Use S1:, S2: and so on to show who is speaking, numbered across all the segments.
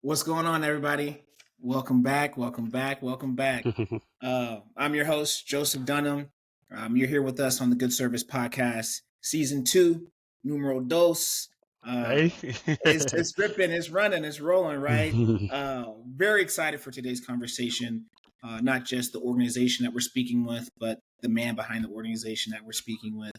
S1: What's going on, everybody? Welcome back. Welcome back. Welcome back. I'm your host, Joseph Dunham. You're here with us on the Good Service Podcast, Season 2, Numero Dos.
S2: Hey.
S1: It's ripping, it's running, it's rolling, right? Very excited for today's conversation. Not just the organization that we're speaking with, but the man behind the organization that we're speaking with.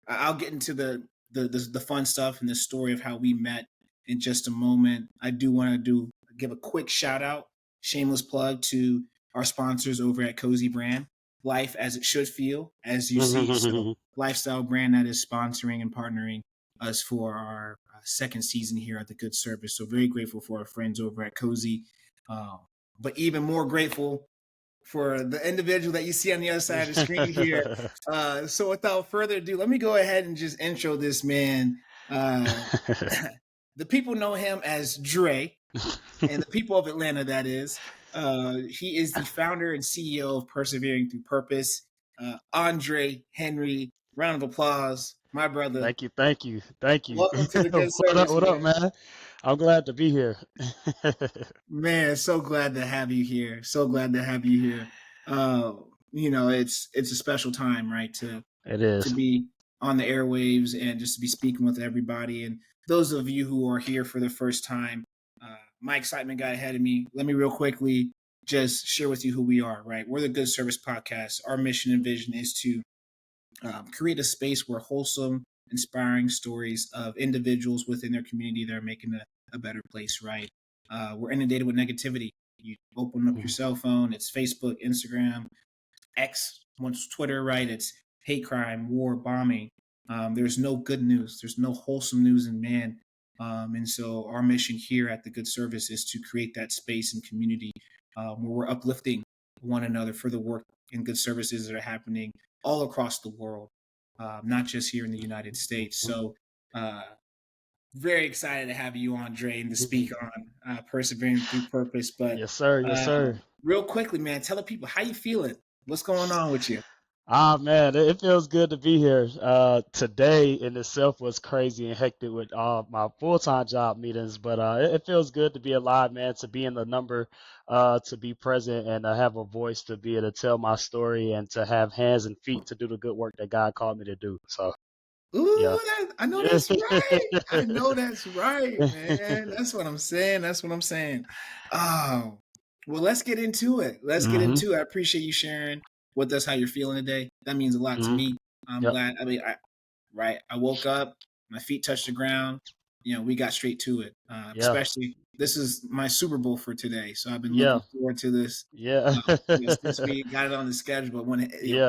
S1: I'll get into the fun stuff and the story of how we met in just a moment. I do want to give a quick shout out, shameless plug to our sponsors over at Cozy Brand, Life as It Should Feel, as you see. So, lifestyle brand that is sponsoring and partnering us for our second season here at the Good Service. So very grateful for our friends over at Cozy, but even more grateful for the individual that you see on the other side of the screen here. So without further ado, let me go ahead and just intro this man. The people know him as Dre, and the people of Atlanta, that is. He is the founder and CEO of Persevering Through Purpose. Andre Henry, round of applause, my brother.
S2: Thank you.
S1: Welcome to the Good Service.
S2: What up, man? I'm glad to be here.
S1: Man, so glad to have you here. It's a special time, right?
S2: It is.
S1: To be on the airwaves and just to be speaking with everybody. And those of you who are here for the first time, my excitement got ahead of me. Let me real quickly just share with you who we are, right? We're the Good Service Podcast. Our mission and vision is to create a space where wholesome, inspiring stories of individuals within their community that are making a better place, right? We're inundated with negativity. You open up your cell phone, it's Facebook, Instagram, X, once Twitter, right? It's hate crime, war, bombing. There's no good news. There's no wholesome news in man. And so our mission here at the Good Service is to create that space and community where we're uplifting one another for the work and good services that are happening all across the world, not just here in the United States. So very excited to have you on, Dre, and to speak on Persevering Through Purpose. But
S2: yes, sir.
S1: Real quickly, man, tell the people how you feeling. What's going on with you?
S2: Man, it feels good to be here. Today in itself was crazy and hectic with my full-time job meetings, but it feels good to be alive, man, to be in the number, to be present and have a voice to be able to tell my story and to have hands and feet to do the good work that God called me to do. So,
S1: ooh,
S2: yeah.
S1: I know that's right. I know that's right, man. That's what I'm saying. Oh, well, let's get into it. I appreciate you sharing with us how you're feeling today. That means a lot to me. I'm glad. I woke up, my feet touched the ground. We got straight to it. Especially, this is my Super Bowl for today, so I've been looking forward to this. Since we got it on the schedule, but when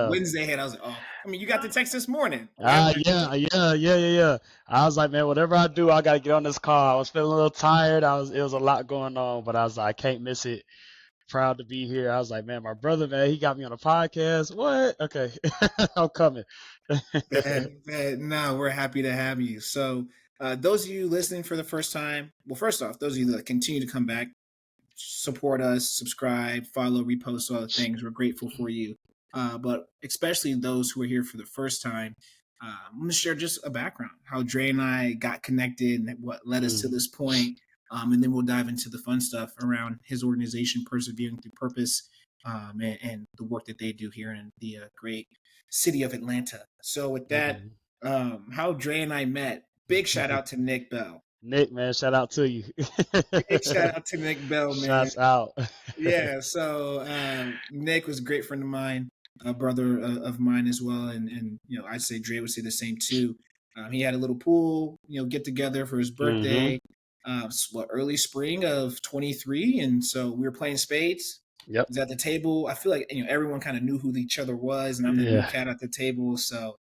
S1: Wednesday hit, I was like, oh, you got the text this morning.
S2: Yeah. I was like, man, whatever I do, I gotta get on this call. I was feeling a little tired. It was a lot going on, but I was like, I can't miss it. Proud to be here. I was like, man, my brother, man, he got me on a podcast. What? Okay, I'm coming.
S1: No, we're happy to have you. So, those of you listening for the first time, well, first off, those of you that continue to come back, support us, subscribe, follow, repost, all the things. We're grateful for you. But especially those who are here for the first time, I'm going to share just a background, how Dre and I got connected and what led us to this point. And then we'll dive into the fun stuff around his organization, Persevering Through Purpose, and the work that they do here in the great city of Atlanta. So with that, how Dre and I met, big shout out to Nick Bell.
S2: Nick, man, shout out to you.
S1: Big shout out to Nick Bell, man.
S2: Shouts out.
S1: Yeah, so Nick was a great friend of mine, a brother of mine as well. And I'd say Dre would say the same too. He had a little pool, get together for his birthday. Early spring of 23, and so we were playing spades.
S2: Yep.
S1: Was at the table. I feel like everyone kind of knew who each other was, and I'm the new cat at the table, so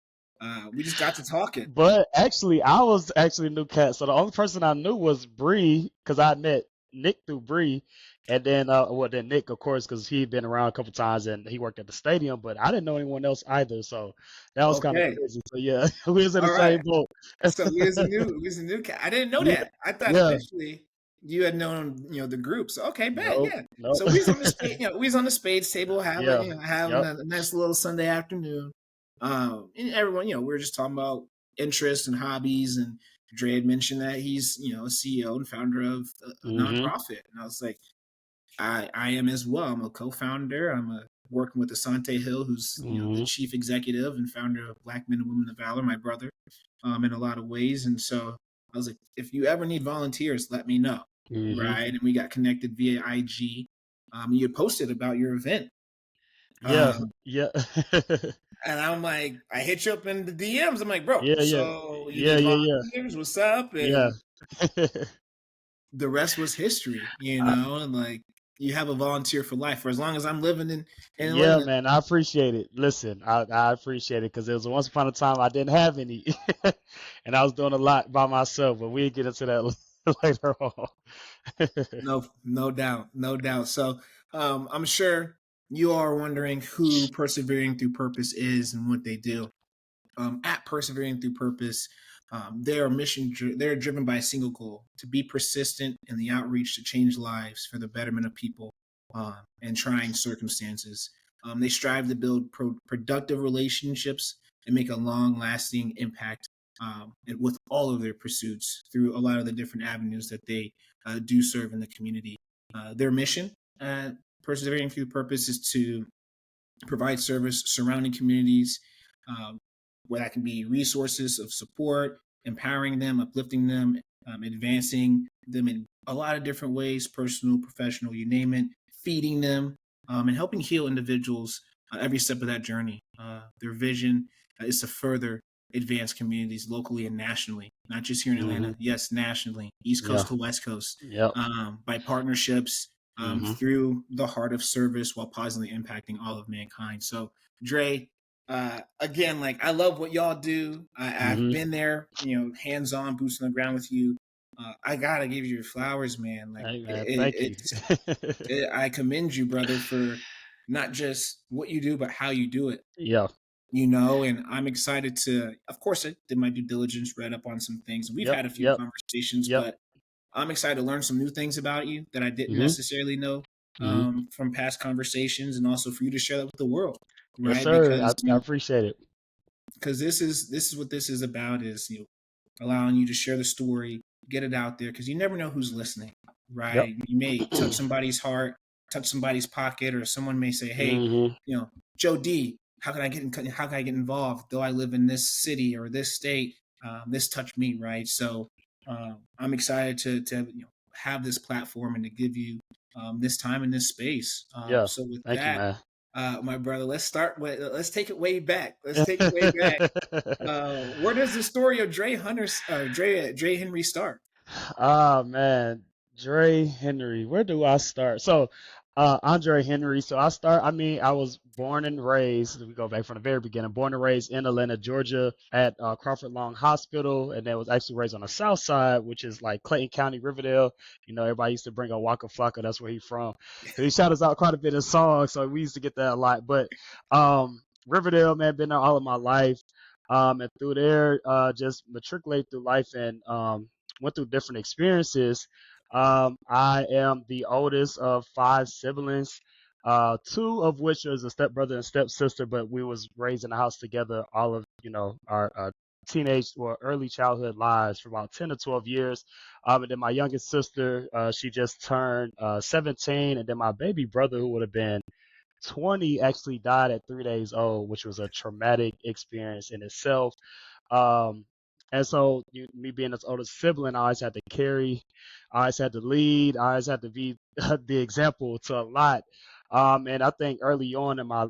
S1: we just got to talking.
S2: But actually, I was actually a new cat, so the only person I knew was Bree, because I met Nick through Bree, and then then Nick, of course, because he'd been around a couple times and he worked at the stadium, but I didn't know anyone else either, so that was kind of crazy. So yeah, we was in the same boat.
S1: So he was a new cat. I didn't know that. I thought officially you had known the group. So okay, bet.
S2: Nope.
S1: So we was on the spade, we was on the spades table having a nice little Sunday afternoon. And everyone, we were just talking about interests and hobbies and Dre had mentioned that he's, a CEO and founder of a
S2: Mm-hmm.
S1: nonprofit. And I was like, I am as well. I'm a co-founder. Working with Asante Hill, who's, the
S2: Mm-hmm.
S1: chief executive and founder of Black Men and Women of Valor, my brother, in a lot of ways. And so I was like, if you ever need volunteers, let me know.
S2: Mm-hmm.
S1: Right. And we got connected via IG. You had posted about your event.
S2: Yeah.
S1: Um,
S2: Yeah.
S1: and I'm like, I hit you up in the DMs. I'm like, bro,
S2: Yeah. Yeah.
S1: so you
S2: Yeah.
S1: need
S2: Yeah. Yeah.
S1: volunteers? What's up?
S2: Yeah.
S1: And the rest was history,
S2: I,
S1: and like you have a volunteer for life for as long as I'm living in
S2: yeah,
S1: Atlanta.
S2: man, I appreciate it. Listen, I appreciate it because there was once upon a time I didn't have any, and I was doing a lot by myself. But we'll get into that later on.
S1: No doubt, no doubt. So I'm sure you are wondering who Persevering Through Purpose is and what they do. At Persevering Through Purpose, they're driven by a single goal: to be persistent in the outreach to change lives for the betterment of people in trying circumstances. They strive to build productive relationships and make a long-lasting impact with all of their pursuits through a lot of the different avenues that they do serve in the community. Their mission at Persevering Through Purpose is to provide service surrounding communities, um, where that can be resources of support, empowering them, uplifting them, advancing them in a lot of different ways, personal, professional, you name it, feeding them, and helping heal individuals every step of that journey. Their vision is to further advance communities locally and nationally, not just here in
S2: Hmm.
S1: Atlanta, yes, nationally, East Coast
S2: Yeah.
S1: to West Coast,
S2: Yep.
S1: by partnerships,
S2: Hmm.
S1: through the heart of service while positively impacting all of mankind. So, Dre, again, like I love what y'all do. I've
S2: Hmm.
S1: been there, hands on, boots on the ground with you. I gotta give you your flowers, man. Like
S2: Hey, man, thank you.
S1: I commend you, brother, for not just what you do, but how you do it.
S2: Yeah.
S1: And I'm excited to, of course, I did my due diligence, read up on some things. We've
S2: Yep.
S1: had a few
S2: Yep.
S1: conversations,
S2: Yep.
S1: but I'm excited to learn some new things about you that I didn't
S2: Hmm.
S1: necessarily know
S2: Hmm.
S1: from past conversations, and also for you to share that with the world,
S2: Yes,
S1: right?
S2: sir.
S1: Because
S2: I appreciate it.
S1: this is what this is about, is allowing you to share the story, get it out there, because you never know who's listening,
S2: Yep.
S1: right? You may touch somebody's heart, touch somebody's pocket, or someone may say, "Hey,
S2: Hmm.
S1: Joe D, how can I get involved? Though I live in this city or this state, this touched me, right?" So I'm excited to have this platform and to give you this time in this space.
S2: Yeah.
S1: So with
S2: Thank you,
S1: that,
S2: man.
S1: my brother, let's take it way back. Let's take it way back. Where does the story of Dre Henry start?
S2: Ah man, Dre Henry. Where do I start? So, Andre Henry. So I mean, I was born and raised. We go back from the very beginning. Born and raised in Atlanta, Georgia, at Crawford Long Hospital, and then was actually raised on the South Side, which is like Clayton County, Riverdale. Everybody used to bring a Waka Flocka. That's where he's from. 'Cause he shout us out quite a bit in songs, so we used to get that a lot. But Riverdale, man, been there all of my life. And through there, just matriculated through life and went through different experiences. I am the oldest of five siblings, two of which is a stepbrother and stepsister, but we was raised in the house together all of our teenage or early childhood lives for about 10 to 12 years. And then my youngest sister, she just turned 17, and then my baby brother, who would have been 20, actually died at 3 days old, which was a traumatic experience in itself. Um, and so, me being this older sibling, I always had to carry, I always had to lead, I always had to be the example to a lot. And I think early on in my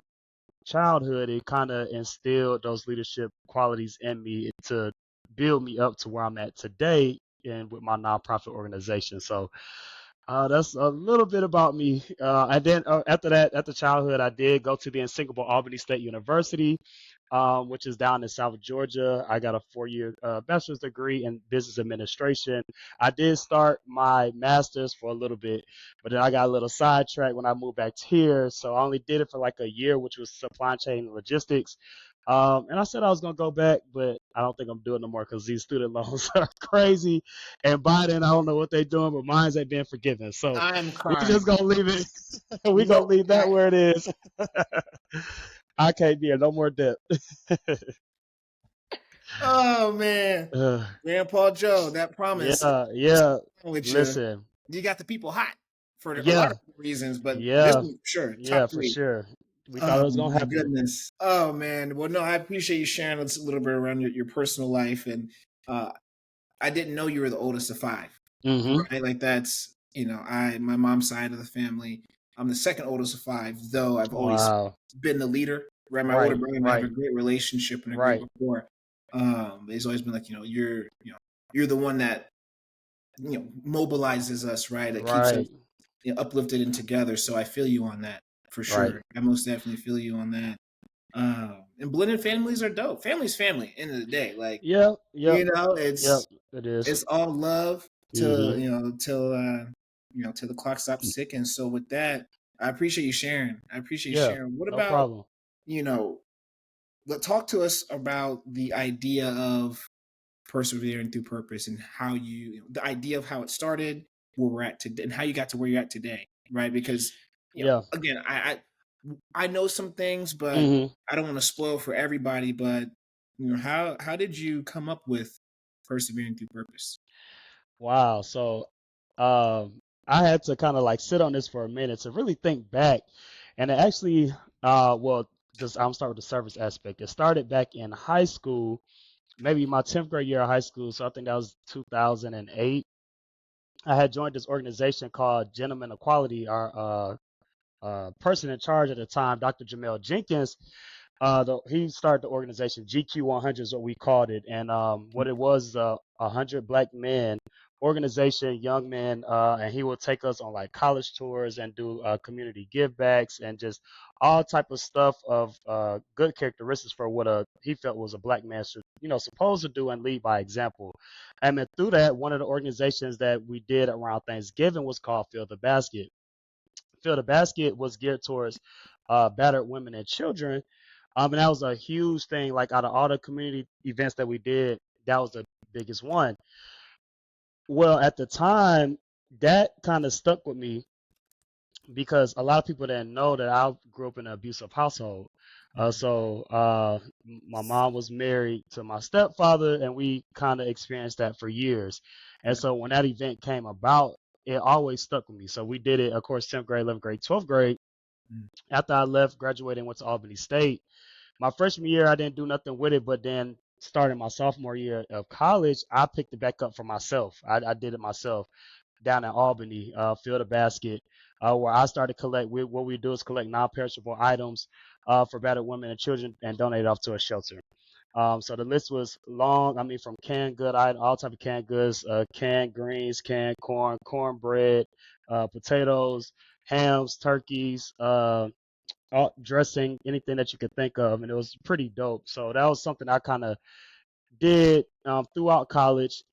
S2: childhood, it kind of instilled those leadership qualities in me to build me up to where I'm at today and with my nonprofit organization. So, that's a little bit about me. And then after that, after childhood, I did go to be in Singapore Albany State University, which is down in South Georgia. I got a 4-year bachelor's degree in business administration. I did start my master's for a little bit, but then I got a little sidetracked when I moved back here. So I only did it for like a year, which was supply chain and logistics. And I said I was gonna go back, but I don't think I'm doing no more because these student loans are crazy. And Biden, I don't know what they're doing, but mine's ain't been forgiven. So
S1: I'm
S2: we just
S1: crying.
S2: gonna leave it. We gonna
S1: Nope.
S2: leave that where it is. I can't be in no more debt.
S1: Oh man,
S2: Uh,
S1: Grandpa Joe, that promise
S2: yeah,
S1: is
S2: yeah.
S1: with you.
S2: Listen,
S1: You got the people hot for a lot
S2: yeah,
S1: of reasons, but this
S2: yeah,
S1: one for sure,
S2: yeah,
S1: top
S2: for
S1: three.
S2: sure. We thought
S1: Oh
S2: it was gonna
S1: my
S2: happen.
S1: goodness. Oh man. Well, no, I appreciate you sharing us a little bit around your personal life, and uh, I didn't know you were the oldest of five.
S2: Hmm.
S1: Right? Like that's I my mom's side of the family. I'm the second oldest of five, though I've always
S2: Wow.
S1: been the leader. Right, my older
S2: Right,
S1: brother and I have a
S2: right,
S1: great relationship and a great
S2: right,
S1: rapport. He's always been like, you're the one that mobilizes us, right? That keeps us
S2: right,
S1: uplifted and together. So I feel you on that for
S2: right.
S1: sure. I most definitely feel you on that. And blended families are dope. Family's family. End of the day, like
S2: Yep, yep, yep.
S1: it's
S2: It is.
S1: it's all love till
S2: Hmm.
S1: till the clock stops ticking. So with that, I appreciate you sharing. I appreciate you
S2: Yeah,
S1: sharing. What
S2: no
S1: about
S2: problem.
S1: you know? Talk to us about the idea of persevering through purpose and how the idea of how it started, where we're at today, and how you got to where you're at today, right? Because
S2: Yeah.
S1: again, I know some things, but
S2: Hmm.
S1: I don't want to spoil for everybody. But how did you come up with persevering through purpose?
S2: Wow. So, I had to kind of like sit on this for a minute to really think back, and it actually, well, just I'm start with the service aspect. It started back in high school, maybe my 10th grade year of high school. So I think that was 2008. I had joined this organization called Gentlemen Equality. Our person in charge at the time, Dr. Jamel Jenkins, he started the organization GQ 100 is what we called it, and what it was, 100 black men organization, young men, and he would take us on like college tours and do community give backs and just all type of stuff of good characteristics for what he felt was a black man should, supposed to do and lead by example. And then through that, one of the organizations that we did around Thanksgiving was called Fill the Basket. Fill the Basket was geared towards battered women and children. And that was a huge thing. Like out of all the community events that we did, that was the biggest one. Well, at the time, that kind of stuck with me because a lot of people didn't know that I grew up in an abusive household. My mom was married to my stepfather, and we kind of experienced that for years. And
S1: Yeah.
S2: so when that event came about, it always stuck with me. So we did it, of course, 10th grade, 11th grade, 12th grade.
S1: Mm.
S2: After I left, graduated, and went to Albany State. My freshman year, I didn't do nothing with it, but then starting my sophomore year of college, I picked it back up for myself. I did it myself down in Albany, Fill the Basket, where I started collect. What we do is collect non-perishable items for battered women and children and donate it off to a shelter. So the list was long. I mean, from canned good items, all type of canned goods, canned greens, canned corn, cornbread, potatoes, hams, turkeys, dressing, anything that you could think of, and it was pretty dope. So that was something I kind of did throughout college,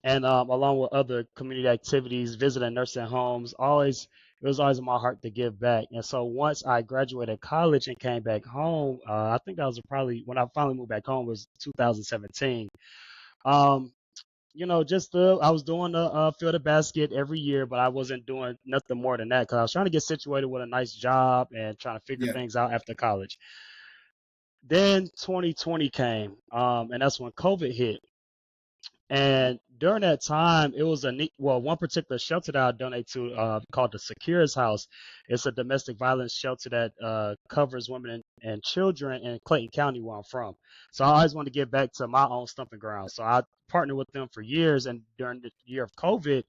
S2: and along with other community activities, visiting nursing homes. Always, it was always in my heart to give back. And so once I graduated college and came back home, I think that was probably when I finally moved back home was 2017. Um, I was doing the Fill the Basket every year, but I wasn't doing nothing more than that because I was trying to get situated with a nice job and trying to figure
S1: Yeah.
S2: things out after college. Then 2020 came, and that's when COVID hit. And during that time, it was one particular shelter that I donate to called the Secures House. It's a domestic violence shelter that covers women and children in Clayton County, where I'm from. So I always wanted to get back to my own stomping ground. So I partnered with them for years. And during the year of COVID,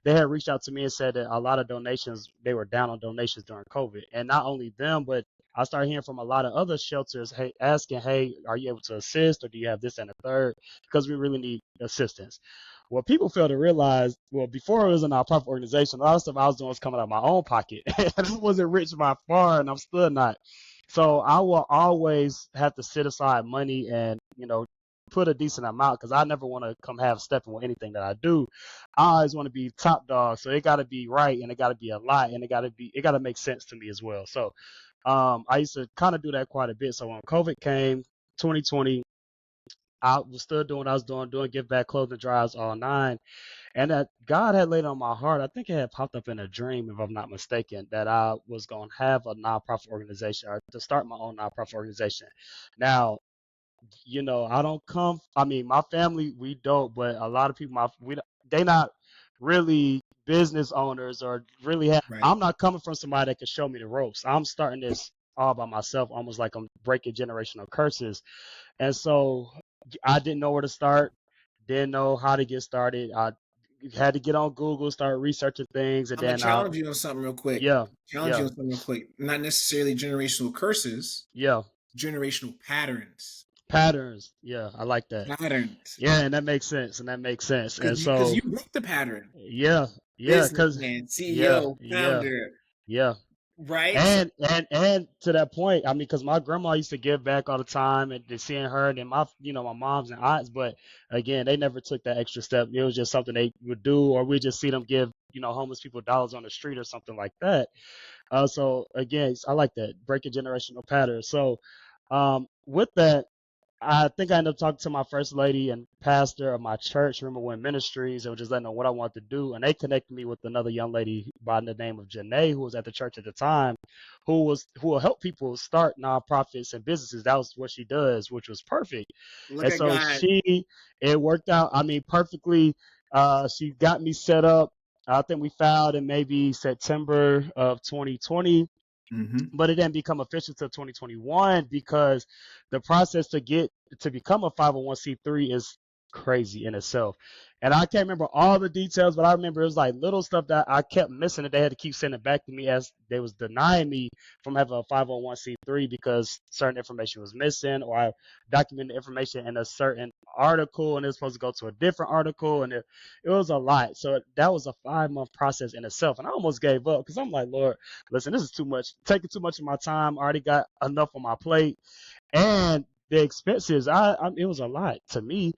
S2: they had reached out to me and said that a lot of donations, they were down on donations during COVID. And not only them, but I started hearing from a lot of other shelters, hey, asking, hey, are you able to assist or do you have this and a third? Because we really need assistance. What people fail to realize, well, before it was a nonprofit organization, a lot of stuff I was doing was coming out of my own pocket. I wasn't rich by far, and I'm still not. So I will always have to set aside money and, put a decent amount because I never want to come half stepping with anything that I do. I always want to be top dog, so it got to be right and it got to be a lot and it got to make sense to me as well. So I used to kind of do that quite a bit. So when COVID came, 2020, I was still doing what I was doing give back clothing drives all nine. And that God had laid on my heart, I think it had popped up in a dream, if I'm not mistaken, that I was going to have a nonprofit organization or to start my own nonprofit organization. Now, I don't come. I mean, my family, we don't, but a lot of people, they not really business owners or really have.
S1: Right.
S2: I'm not coming from somebody that can show me the ropes. I'm starting this all by myself, almost like I'm breaking generational curses. And so I didn't know where to start, didn't know how to get started. I had to get on Google, start researching things, and
S1: I'm gonna
S2: then
S1: challenge you on something real quick.
S2: yeah,
S1: Challenge you
S2: yeah,
S1: on something real quick. Not necessarily generational curses,
S2: yeah,
S1: generational patterns.
S2: patterns. Yeah, I like that.
S1: Patterns.
S2: Yeah, and that makes sense, and that makes sense. And
S1: Because
S2: so
S1: you break the pattern.
S2: yeah, yeah, cause
S1: Businessman,
S2: yeah,
S1: CEO,
S2: yeah,
S1: founder,
S2: yeah.
S1: right? So
S2: And to that point, I mean, because my grandma used to give back all the time, and just seeing her, and my moms and aunts, but again, they never took that extra step. It was just something they would do, or we just see them give, homeless people dollars on the street or something like that. So again, I like that breaking generational patterns. So, with that, I think I ended up talking to my first lady and pastor of my church, Remember When Ministries, and was just letting them know what I wanted to do. And they connected me with another young lady by the name of Janae, who was at the church at the time, who will help people start nonprofits and businesses. That was what she does, which was perfect.
S1: look
S2: And
S1: at
S2: so
S1: God.
S2: it worked out. I mean, perfectly. She got me set up. I think we filed in maybe September of 2020,
S1: Hmm.
S2: but it didn't become official till 2021 because the process to become a 501c3 is crazy in itself. And I can't remember all the details, but I remember it was like little stuff that I kept missing that they had to keep sending back to me as they was denying me from having a 501c3 because certain information was missing, or I documented information in a certain article and it was supposed to go to a different article, and it was a lot. So that was a 5 month process in itself. And I almost gave up because I'm like, Lord, listen, this is too much, taking too much of my time. I already got enough on my plate, and the expenses. It was a lot to me.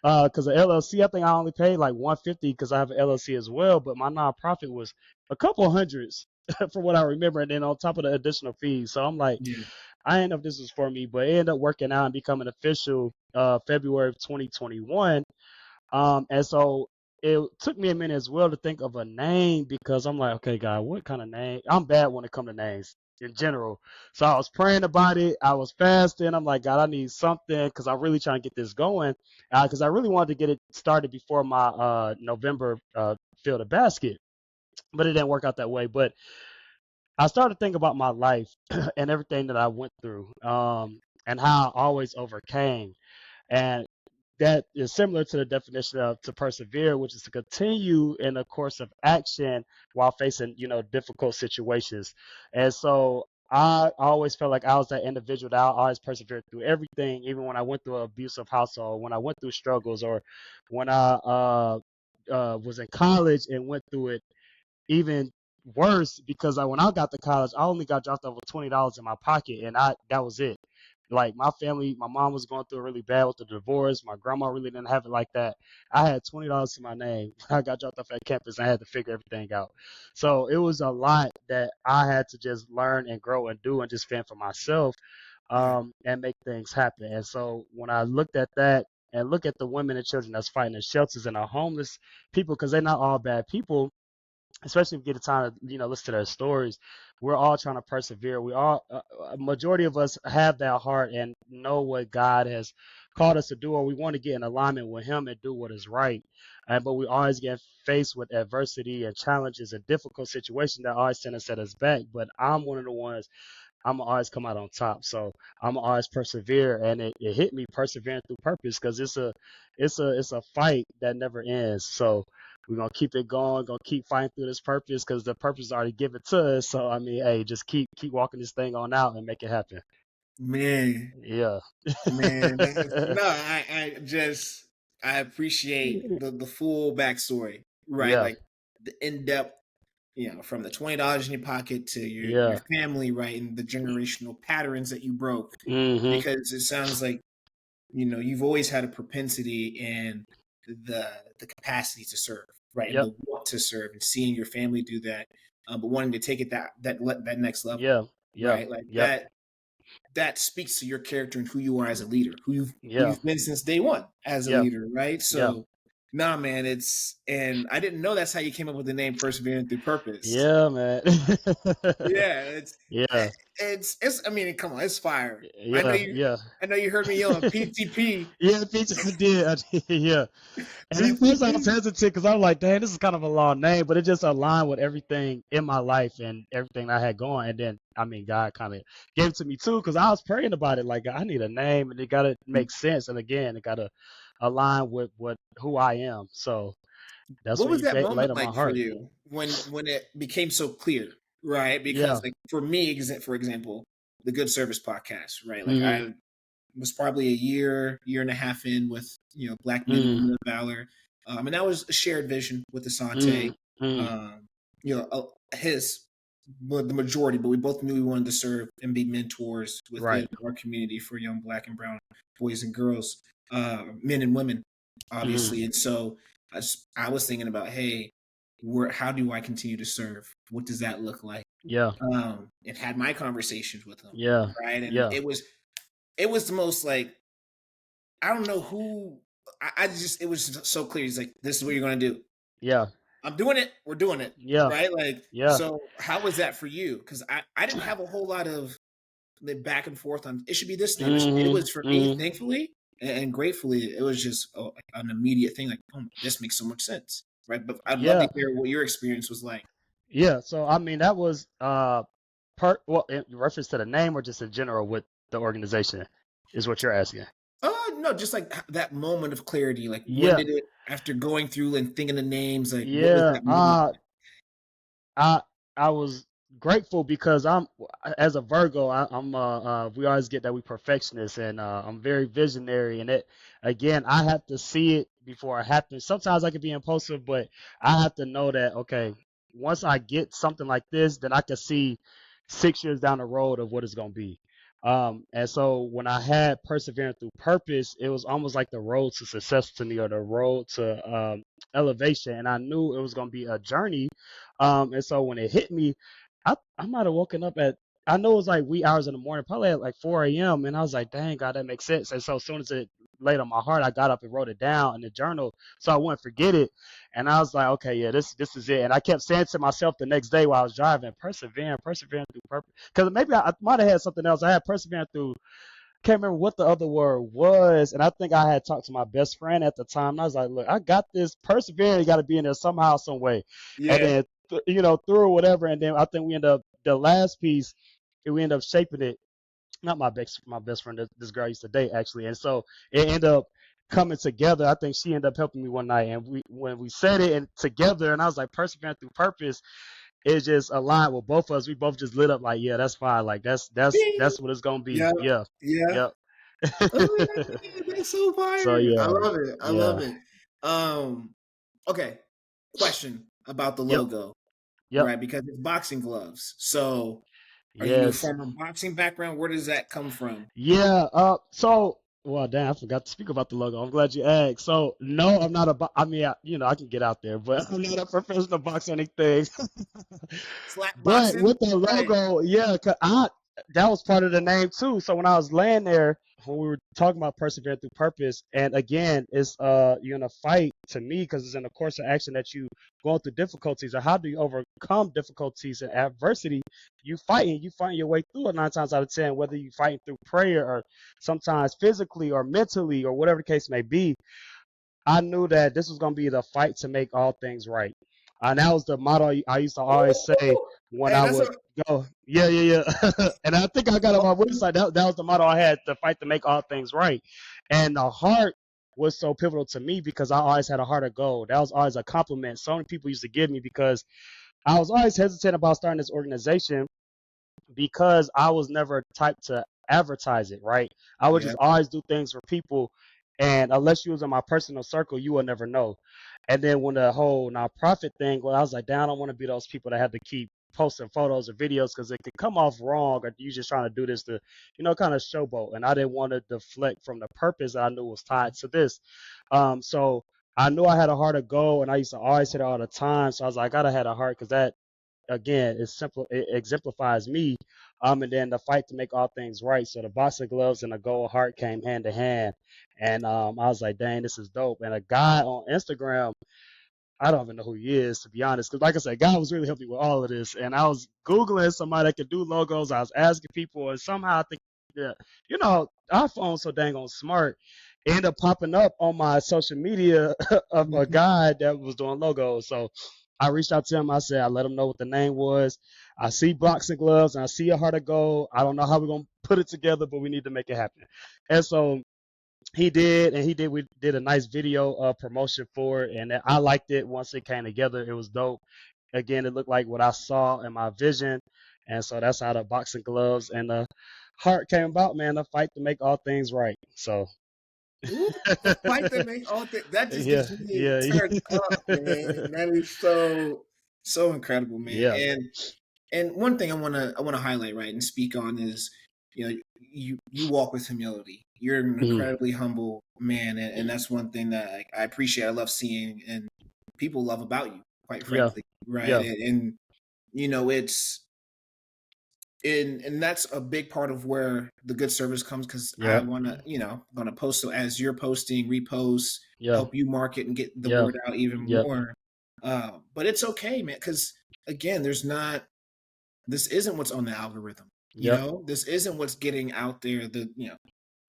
S2: Because the LLC, I think I only paid like 150 because I have an LLC as well, but my nonprofit was a couple hundreds from what I remember, and then on top of the additional fees. So I'm like,
S1: Yeah.
S2: I didn't know if this was for me, but it ended up working out and becoming official February of 2021. And so it took me a minute as well to think of a name because I'm like, okay, God, what kind of name? I'm bad when it comes to names in general. So I was praying about it. I was fasting. I'm like, God, I need something because I'm really trying to get this going. Because I really wanted to get it started before my November field of basket, but it didn't work out that way. But I started to think about my life and everything that I went through, and how I always overcame. And that is similar to the definition of to persevere, which is to continue in a course of action while facing, difficult situations. And so I always felt like I was that individual that I always persevered through everything, even when I went through an abusive household, when I went through struggles, or when I was in college and went through it even worse because when I got to college, I only got dropped off with $20 in my pocket, and that was it. Like my family, my mom was going through it really bad with the divorce. My grandma really didn't have it like that. I had $20 to my name. I got dropped off at campus. And I had to figure everything out. So it was a lot that I had to just learn and grow and do and just fend for myself,
S1: Right.
S2: and make things happen. And so when I looked at that and look at the women and children that's fighting in shelters and are homeless people, because they're not all bad people, especially if you get the time to listen to their stories. We're all trying to persevere. We all a majority of us have that heart and know what God has called us to do, or we want to get in alignment with him and do what is right. But we always get faced with adversity and challenges and difficult situations that always tend to set us back. But I'm one of the ones, I'm gonna always come out on top. So I'm gonna always persevere, and it hit me persevering through purpose because it's a fight that never ends. So we're gonna keep it going, gonna keep fighting through this purpose because the purpose is already given to us. So I mean, hey, just keep walking this thing on out and make it happen.
S1: Man,
S2: Yeah.
S1: man, no, I appreciate the full backstory, right?
S2: Yeah.
S1: Like the in-depth, from the $20 in your pocket to your
S2: Yeah.
S1: family, right? And the generational patterns that you broke.
S2: Mhm.
S1: Because it sounds like, you've always had a propensity and the capacity to serve, right? And
S2: Yep.
S1: the want to serve and seeing your family do that, but wanting to take it that next level,
S2: Yeah. Yeah.
S1: right? Like
S2: Yep.
S1: that speaks to your character and who you are as a leader, who
S2: Yeah.
S1: you've been since day one as a
S2: Yeah.
S1: leader, right?
S2: Yeah.
S1: So Nah, man, and I didn't know that's how you came up with the name Persevering Through Purpose.
S2: Yeah, man.
S1: Yeah,
S2: Yeah,
S1: I mean, come on, it's fire.
S2: yeah, yeah.
S1: I know you heard me yelling PTP.
S2: Yeah, Peaches, I did, yeah. And at first I was
S1: PTP.
S2: hesitant because I was like, dang, this is kind of a long name, but it just aligned with everything in my life and everything I had going. And then, I mean, God kind of gave it to me too because I was praying about it. Like, I need a name and it got to make sense. And again, it got to align with who I am. So that's
S1: What
S2: what
S1: was
S2: you
S1: that
S2: laid
S1: moment
S2: on my
S1: like for
S2: heart.
S1: you when it became so clear, right?
S2: Yeah.
S1: Because like for me, for example, the Good Service podcast, right? Like
S2: Mm-hmm.
S1: I was probably a year and a half in with Black men and
S2: Mm-hmm.
S1: women of valor, and that was a shared vision with Asante.
S2: Mm-hmm.
S1: Um, his the majority, but we both knew we wanted to serve and be mentors within
S2: Right.
S1: our community for young Black and brown boys and girls, men and women,
S2: Mm-hmm.
S1: obviously. And so I was thinking about, hey, how do I continue to serve? What does that look like?
S2: Yeah.
S1: And had my conversations with him,
S2: Yeah.
S1: right? And
S2: Yeah.
S1: it was the most like I don't know who I just it was so clear. He's like, this is what you're gonna do.
S2: Yeah.
S1: I'm doing it. We're doing it.
S2: Yeah.
S1: Right. Like,
S2: Yeah.
S1: so how was that for you? Because I didn't have a whole lot of the back and forth on it should be this name. It
S2: Mm-hmm.
S1: was for me,
S2: Mm-hmm.
S1: thankfully and gratefully, it was just an immediate thing. Like, oh, this makes so much sense. Right. But I'd love to
S2: Yeah.
S1: hear what your experience was like.
S2: Yeah. So I mean that was in reference to the name or just in general with the organization is what you're asking.
S1: No, just like that moment of clarity. Like, when
S2: Yeah.
S1: did it, after going through and thinking the names, like, what was
S2: Yeah.
S1: that moment like?
S2: I I was grateful because I'm as a Virgo, I'm we always get that we perfectionists and I'm very visionary and it again I have to see it before it happens. Sometimes I can be impulsive, but I have to know that okay, once I get something like this, then I can see 6 years down the road of what it's gonna be. And so when I had persevering through purpose, it was almost like the road to success to me or the road to elevation, and I knew it was gonna be a journey and so when it hit me, I might have woken up at I know it was like wee hours in the morning, probably at like 4 a.m. And I was like, dang God, that makes sense. And so as soon as it laid on my heart, I got up and wrote it down in the journal so I wouldn't forget it. And I was like, okay, yeah, this is it. And I kept saying to myself the next day while I was driving, persevering through purpose. Because maybe I might have had something else. I had persevering through can't remember what the other word was, and I think I had talked to my best friend at the time. And I was like, "Look, I got this. Persevering got to be in there somehow, some way." And
S1: Yeah.
S2: then, through whatever, and then I think we end up the last piece. We end up shaping it. Not my best friend. This girl I used to date actually, and so it ended up coming together. I think she ended up helping me one night, and when we said it and together, and I was like, "Persevering through purpose." It just aligned with both of us. We both just lit up like, yeah, that's fine. Like
S1: Bing.
S2: that's what it's gonna be.
S1: Yeah.
S2: Yeah,
S1: Yeah.
S2: yep.
S1: Oh yeah, that's so
S2: So
S1: fire. I
S2: yeah,
S1: love it. I love
S2: yeah,
S1: it. Um, okay. Question about the
S2: yep,
S1: logo,
S2: yep,
S1: right? Because it's boxing gloves. So are you a
S2: yes,
S1: former boxing background? Where does that come from?
S2: yeah. So well, damn, I forgot to speak about the logo. I'm glad you asked. So no, I'm not a. I mean, I can get out there, but I'm not a professional boxer or anything.
S1: Slap
S2: But
S1: boxing?
S2: with the
S1: Right.
S2: logo, yeah, 'cause that was part of the name too. So when I was laying there, when we were talking about persevering through purpose, and again, it's you're in a fight to me because it's in a course of action that you going through difficulties, or how do you overcome difficulties and adversity? You fighting your way through it 9 times out of 10, whether you fighting through prayer or sometimes physically or mentally or whatever the case may be. I knew that this was going to be the fight to make all things right. And that was the motto I used to always say
S1: Ooh,
S2: when
S1: hey,
S2: I
S1: that's a
S2: would go, yeah, yeah, yeah. And I think I got on my website. That was the motto I had, to fight to make all things right. And the heart was so pivotal to me because I always had a heart of gold. That was always a compliment so many people used to give me because I was always hesitant about starting this organization because I was never type to advertise it, right? I would
S1: yeah.
S2: just always do things for people, and unless you was in my personal circle, you will never know. And then when the whole nonprofit thing, well, I was like, damn, I don't want to be those people that have to keep posting photos or videos because it could come off wrong, or you just trying to do this to, kind of showboat. And I didn't want to deflect from the purpose that I knew was tied to this. So I knew I had a heart of gold, and I used to always hit it all the time. So I was like, I gotta have a heart because that again, it's simple. It exemplifies me. And then the fight to make all things right. So the boxing gloves and the gold heart came hand to hand, and I was like, dang, this is dope. And a guy on Instagram, I don't even know who he is, to be honest. Because, like I said, God was really helping me with all of this. And I was Googling somebody that could do logos. I was asking people, and somehow I think that, our phone's so dang on smart. It ended up popping up on my social media of a
S1: Mhm.
S2: guy that was doing logos. So I reached out to him. I said, I let him know what the name was. I see boxing gloves and I see a heart of gold. I don't know how we're going to put it together, but we need to make it happen. And so we did a nice video promotion for it, and I liked it once it came together. It was dope. Again, it looked like what I saw in my vision, and so that's how the boxing gloves and the heart came about, man. The fight to make all things right. So
S1: Ooh, the fight that make all that just
S2: yeah,
S1: gets me
S2: yeah,
S1: turned up, man. That is so incredible, man.
S2: yeah,
S1: And one thing I wanna highlight, right, and speak on is, you walk with humility. You're an
S2: mm,
S1: incredibly humble man, and that's one thing that I appreciate. I love seeing and people love about you, quite
S2: yeah,
S1: frankly, right?
S2: yeah,
S1: And it's and that's a big part of where the good service comes because I
S2: yeah,
S1: want to, going to post. So as you're posting, repost,
S2: yeah,
S1: help you market and get the
S2: yeah,
S1: word out even
S2: yeah,
S1: more. But it's okay, man, because again, this isn't what's on the algorithm.
S2: yeah,
S1: This isn't what's getting out there.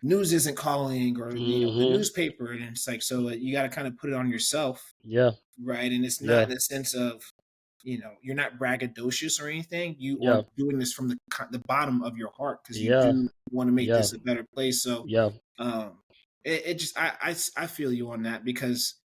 S1: News isn't calling, or the
S2: mm-hmm,
S1: newspaper, and it's like, so you got to kind of put it on yourself,
S2: yeah,
S1: right? And it's not
S2: yeah,
S1: in the sense of, you're not braggadocious or anything. You are
S2: yeah,
S1: doing this from the bottom of your heart because you
S2: yeah,
S1: do want to make
S2: yeah,
S1: this a better place. So,
S2: yeah,
S1: um, it just I feel you on that because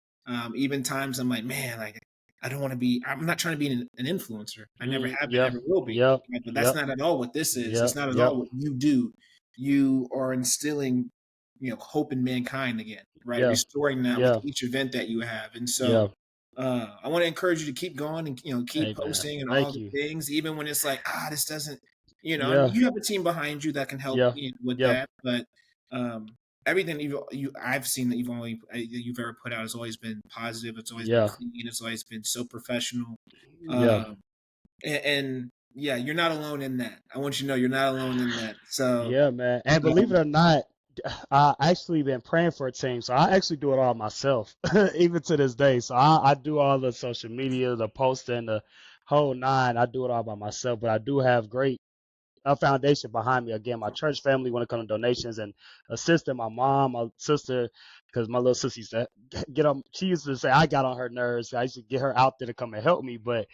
S1: even times I'm like, man, like I don't want to be. I'm not trying to be an influencer. I never have been,
S2: yeah,
S1: ever will be.
S2: yeah,
S1: Right? But that's
S2: yeah,
S1: not at all what this is.
S2: yeah,
S1: It's not at
S2: yeah,
S1: all what you do. You are instilling, hope in mankind again, right?
S2: yeah,
S1: Restoring that with
S2: yeah,
S1: each event that you have, and so
S2: yeah.
S1: I want to encourage you to keep going and keep
S2: Hey man,
S1: posting and all
S2: thank
S1: the
S2: you.
S1: things, even when it's like this doesn't, and
S2: Yeah,
S1: you have a team behind you that can help
S2: yeah,
S1: with
S2: yeah,
S1: that. But everything I've seen that you've ever put out has always been positive. It's always been
S2: yeah,
S1: clean. It's always been so professional.
S2: yeah,
S1: Um, and yeah, you're not alone in that. I want you to know you're not alone in that. So
S2: yeah, man. And believe it or not, I actually been praying for a team, so I actually do it all myself, even to this day. So I do all the social media, the posting, the whole nine. I do it all by myself, but I do have great a foundation behind me. Again, my church family when it comes to donations and assisting my mom, my sister, because my little sister used to get on. She used to say I got on her nerves. I used to get her out there to come and help me, but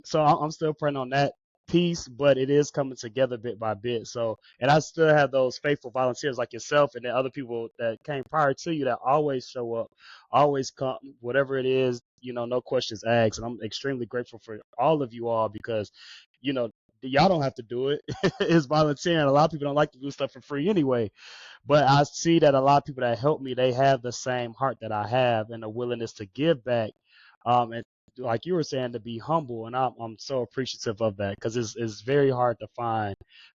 S2: so I'm still praying on that piece, but it is coming together bit by bit. So, and I still have those faithful volunteers like yourself and the other people that came prior to you that always show up, always come, whatever it is, no questions asked. And I'm extremely grateful for all of you all because, you know, y'all don't have to do it. It's volunteering. A lot of people don't like to do stuff for free anyway. But I see that a lot of people that help me, they have the same heart that I have and a willingness to give back. And like you were saying, to be humble, and I'm so appreciative of that because it's very hard to find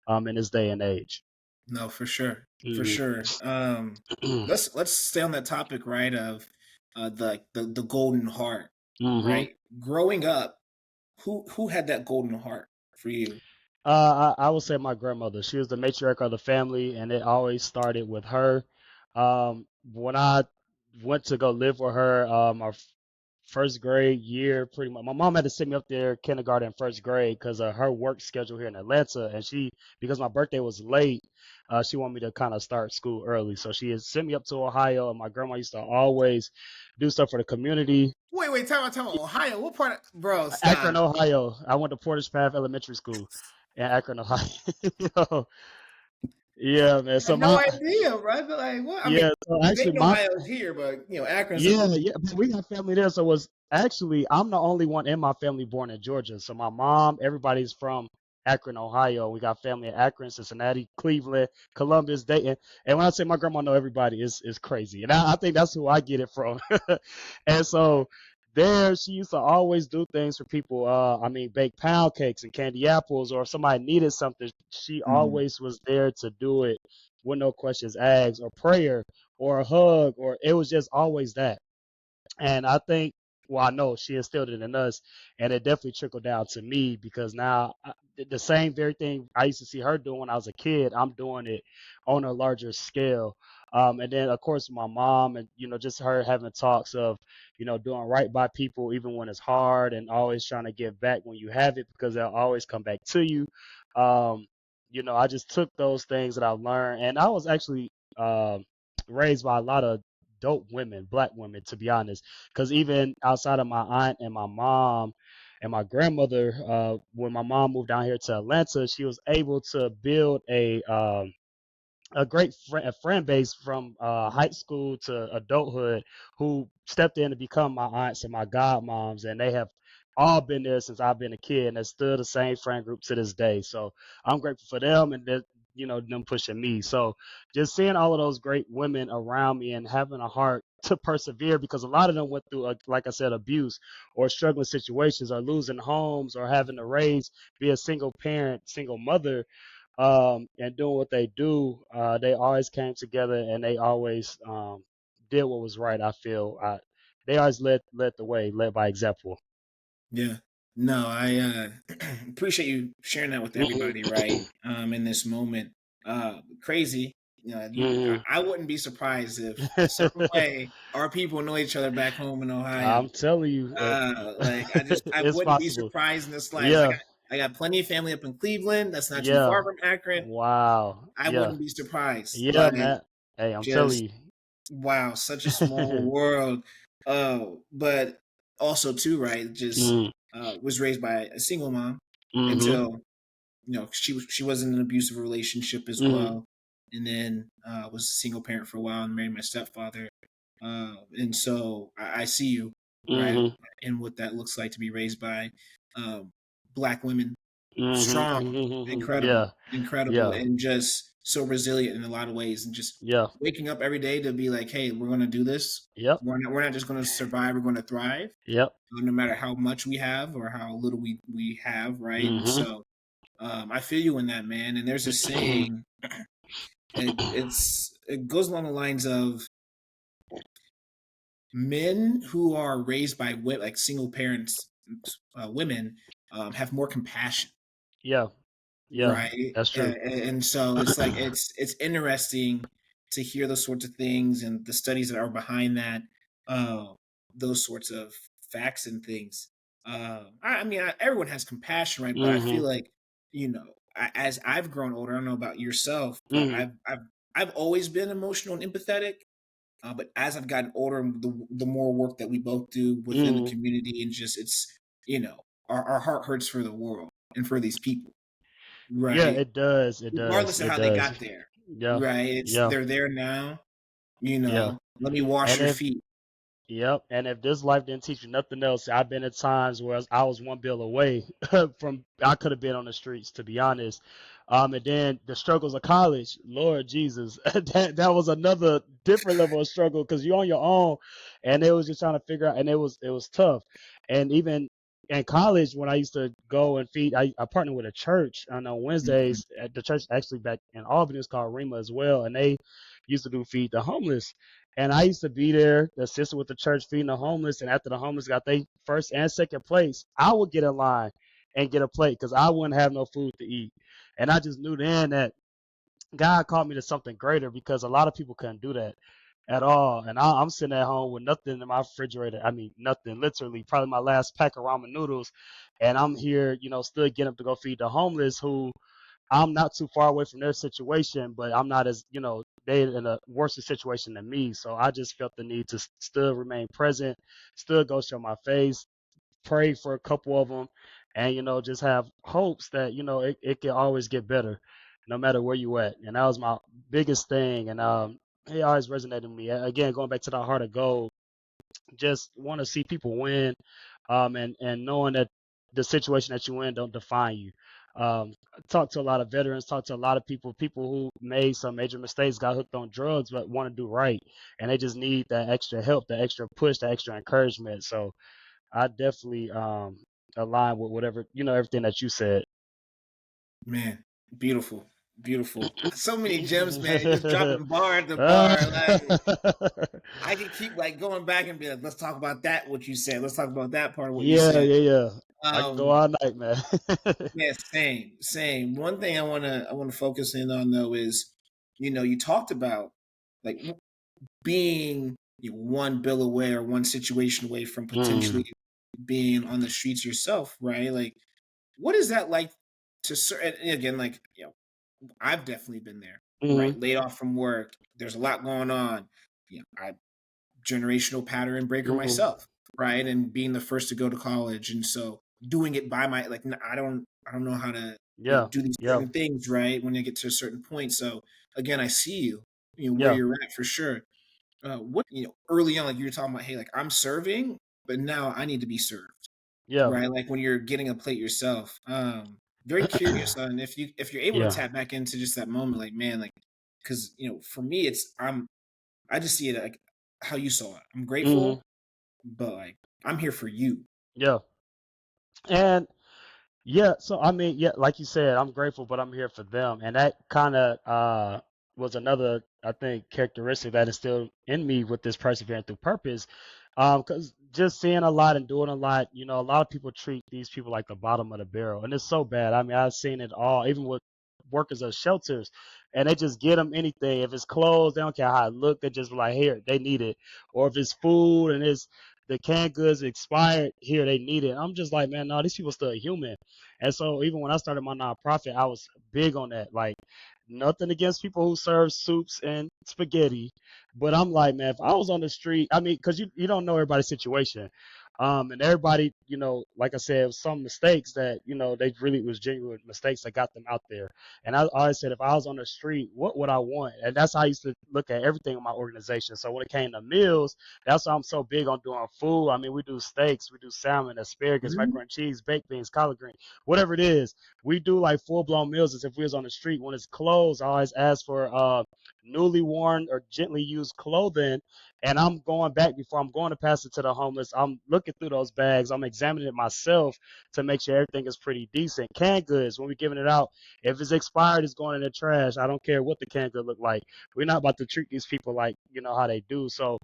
S2: in this day and age.
S1: no, for sure, for
S2: Hmm.
S1: sure. Let's stay on that topic, right? Of the golden heart,
S2: Hmm.
S1: right? Growing up, who had that golden heart for you?
S2: I would say my grandmother. She was the matriarch of the family, and it always started with her. When I went to go live with her, my first grade year, pretty much, my mom had to send me up there kindergarten, first grade, because of her work schedule here in Atlanta, and because my birthday was late, she wanted me to kind of start school early, so she had sent me up to Ohio, and my grandma used to always do stuff for the community.
S1: Wait, time out. Ohio, what part bro,
S2: Akron,
S1: stop.
S2: Ohio. I went to Portage Path Elementary School in Akron, Ohio. Yo, yeah, man.
S1: I
S2: So
S1: had no
S2: my
S1: idea, bro. But like, what? I mean,
S2: yeah, so actually
S1: Dayton,
S2: my
S1: Ohio is here, but Akron's a
S2: yeah, yeah, but we got family there. So it was actually I'm the only one in my family born in Georgia. So my mom, everybody's from Akron, Ohio. We got family in Akron, Cincinnati, Cleveland, Columbus, Dayton. And when I say my grandma know everybody, it's crazy. And I think that's who I get it from. And so there she used to always do things for people. I mean, bake pound cakes and candy apples, or if somebody needed something, she
S1: Mhm.
S2: always was there to do it with no questions asked, or prayer or a hug, or it was just always that. And I think well, I know she instilled it in us, and it definitely trickled down to me because now the same very thing I used to see her doing when I was a kid, I'm doing it on a larger scale. And then of course my mom, and just her having talks of doing right by people even when it's hard, and always trying to give back when you have it because they'll always come back to you. Um, I just took those things that I learned, and I was actually raised by a lot of dope women, black women, to be honest. Because even outside of my aunt and my mom and my grandmother, when my mom moved down here to Atlanta, she was able to build a great friend base from high school to adulthood who stepped in to become my aunts and my godmoms, and they have all been there since I've been a kid, and they're still the same friend group to this day. So I'm grateful for them, and them pushing me. So just seeing all of those great women around me and having a heart to persevere, because a lot of them went through, like I said, abuse or struggling situations or losing homes or having to raise, be a single parent, single mother, and doing what they do. They always came together, and they always did what was right. I feel they always led the way, led by example.
S1: Yeah. No, I appreciate you sharing that with
S2: Hmm.
S1: everybody, right? In this moment. Crazy.
S2: Hmm.
S1: I wouldn't be surprised if some way our people know each other back home in Ohio.
S2: I'm telling you,
S1: Like I
S2: it's
S1: wouldn't be
S2: possible.
S1: surprised in the slightest.
S2: Yeah,
S1: I got plenty of family up in Cleveland. That's not too
S2: yeah.
S1: far from Akron.
S2: Wow.
S1: I
S2: Yeah,
S1: wouldn't be surprised.
S2: yeah,
S1: Like
S2: man. Hey, I'm
S1: just
S2: telling
S1: wow, such a small
S2: you.
S1: world. But also too, right? Just
S2: Mm,
S1: was raised by a single mom
S2: mm-hmm,
S1: until she was in an abusive relationship as
S2: mm-hmm,
S1: well, and then was a single parent for a while and married my stepfather. And so I see you right
S2: mm-hmm,
S1: in what that looks like to be raised by um, black women,
S2: mm-hmm,
S1: strong,
S2: mm-hmm.
S1: incredible,
S2: Yeah,
S1: incredible,
S2: yeah,
S1: and just so resilient in a lot of ways, and just
S2: yeah,
S1: waking up every day to be like, hey, we're going to do this.
S2: yep,
S1: We're not just going to survive. We're going to thrive,
S2: yep.
S1: no matter how much we have or how little we have, right? And
S2: Mm-hmm.
S1: so I feel you in that, man. And there's a saying, it goes along the lines of men who are raised by like single parents, women, have more compassion,
S2: Yeah, yeah,
S1: right?
S2: that's true.
S1: And so it's like it's interesting to hear those sorts of things and the studies that are behind that, uh, those sorts of facts and things. I mean, everyone has compassion, right? But I
S2: Mhm,
S1: feel like as I've grown older, I don't know about yourself, but
S2: mhm.
S1: I've always been emotional and empathetic. But as I've gotten older, the more work that we both do within the
S2: Mhm.
S1: community, and just it's our heart hurts for the world and for these people,
S2: Yeah,
S1: right?
S2: it does, it does,
S1: Regardless of
S2: it
S1: how they
S2: does.
S1: got there,
S2: Yeah,
S1: right?
S2: yeah,
S1: They're there now.
S2: yeah.
S1: Let me wash
S2: And
S1: your
S2: if
S1: feet.
S2: Yep, and if this life didn't teach you nothing else, I've been at times where I was one bill away from I could have been on the streets, to be honest. And then the struggles of college, Lord Jesus, that was another different level of struggle because you're on your own, and it was just trying to figure out, and it was tough. And even in college, when I used to go and feed, I partnered with a church on
S1: Mhm.
S2: Wednesdays at the church actually back in Albany. It's called Rema as well, and they used to do feed the homeless. And I used to be there, assisting with the church, feeding the homeless. And after the homeless got their first and second place, I would get in line and get a plate because I wouldn't have no food to eat. And I just knew then that God called me to something greater because a lot of people couldn't do that at all. And I'm sitting at home with nothing in my refrigerator. I mean, nothing, literally, probably my last pack of ramen noodles. And I'm here, still getting up to go feed the homeless who I'm not too far away from their situation, but I'm not as, they in a worse situation than me. So I just felt the need to still remain present, still go show my face, pray for a couple of them, and, just have hopes that, it can always get better no matter where you at. And that was my biggest thing. And it always resonated with me. Again, going back to the heart of gold, just want to see people win, and knowing that the situation that you in don't define you. Talk to a lot of veterans, talk to a lot of people who made some major mistakes, got hooked on drugs, but want to do right, and they just need that extra help, that extra push, that extra encouragement. So I definitely align with whatever everything that you said.
S1: Man, beautiful. Beautiful. So many gems, man. You're just dropping bar at the bar. Like I could keep like going back and be like, let's talk about that. What you said. Let's talk about that part of what you
S2: Yeah,
S1: said.
S2: yeah, yeah. I can go
S1: Um,
S2: all night, man.
S1: yeah, same, same. One thing I wanna focus in on though is, you talked about like being one bill away or one situation away from potentially
S2: Mm,
S1: being on the streets yourself, right? Like, what is that like to and again, like, I've definitely been there,
S2: mm,
S1: right? Laid off from work. There's a lot going on. I generational pattern breaker
S2: mm,
S1: myself, right? And being the first to go to college, and so doing it by my like, I don't know how to
S2: yeah,
S1: do these
S2: yeah,
S1: certain things, right? When you get to a certain point. So again, I see you, where
S2: yeah,
S1: you're at for sure. What early on, like you were talking about, hey, like I'm serving, but now I need to be served,
S2: yeah.
S1: right? Like when you're getting a plate yourself. Very curious on if you're able to
S2: Yeah.
S1: tap back into just that moment, like man, like because for me, I just see it like how you saw it. I'm
S2: Hmm.
S1: grateful, but like I'm here for you.
S2: Yeah. And yeah, so I mean, yeah, like you said, I'm grateful, but I'm here for them. And that kind of was another, I think, characteristic that is still in me with this persevering through purpose. Because just seeing a lot and doing a lot, a lot of people treat these people like the bottom of the barrel, and it's so bad. I mean, I've seen it all, even with workers of shelters, and they just get them anything. If it's clothes, they don't care how it look. They just like, here, they need it. Or if it's food and it's the canned goods expired, here, they need it. I'm just like, man, no, these people still human. And so even when I started my nonprofit, I was big on that. Like nothing against people who serve soups and spaghetti, but I'm like, man, if I was on the street, I mean, because you don't know everybody's situation. And everybody, like I said, it was some mistakes that, they really was genuine mistakes that got them out there. And I always said, if I was on the street, what would I want? And that's how I used to look at everything in my organization. So when it came to meals, that's why I'm so big on doing food. I mean, we do steaks, we do salmon, asparagus,
S1: Mhm.
S2: macaroni and cheese, baked beans, collard greens, whatever it is. We do like full blown meals as if we was on the street. When it's clothes, I always ask for newly worn or gently used clothing. And I'm going back before I'm going to pass it to the homeless. I'm looking through those bags. I'm examining it myself to make sure everything is pretty decent. Canned goods, when we're giving it out, if it's expired, it's going in the trash. I don't care what the canned good look like. We're not about to treat these people like, how they do. So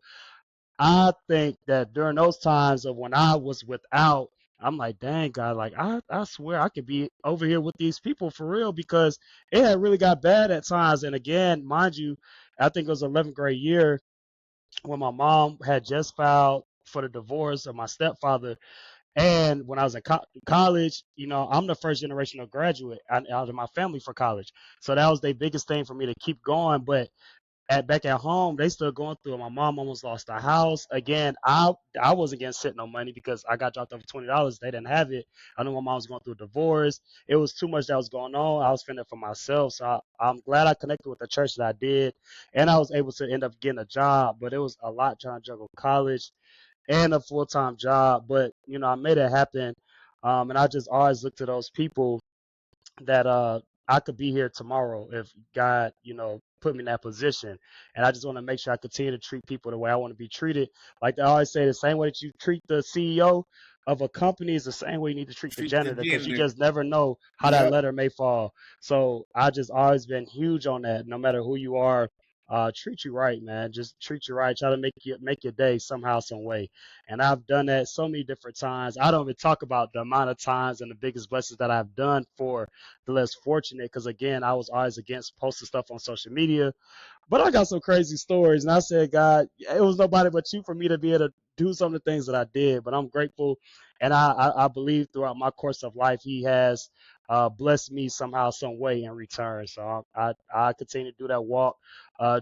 S2: I think that during those times of when I was without, I'm like, dang, God, like, I swear I could be over here with these people for real because it had really got bad at times. And again, mind you, I think it was 11th grade year when my mom had just filed for the divorce of my stepfather. And when I was in college, I'm the first generational graduate out of my family for college. So that was the biggest thing for me to keep going. But back at home, they still going through it. My mom almost lost the house. Again, I wasn't getting sent no money because I got dropped over $20. They didn't have it. I knew my mom was going through a divorce. It was too much that was going on. I was fending for myself. So I'm glad I connected with the church that I did. And I was able to end up getting a job. But it was a lot trying to juggle college and a full-time job. But, I made it happen. And I just always look to those people that I could be here tomorrow if God, put me in that position. And I just want to make sure I continue to treat people the way I want to be treated. Like they always say, the same way that you treat the CEO of a company is the same way you need to treat the
S1: Treat the
S2: janitor because you
S1: janitor.
S2: just never know how that
S1: Yep.
S2: letter may fall. So I just always been huge on that. No matter who you are, treat you right, man. Just treat you right. Try to make your day somehow, some way. And I've done that so many different times. I don't even talk about the amount of times and the biggest blessings that I've done for the less fortunate because again I was always against posting stuff on social media, but I got some crazy stories, and I said, God, it was nobody but you for me to be able to do some of the things that I did. But I'm grateful, and I believe throughout my course of life, He has blessed me somehow, some way in return. So I continue to do that walk,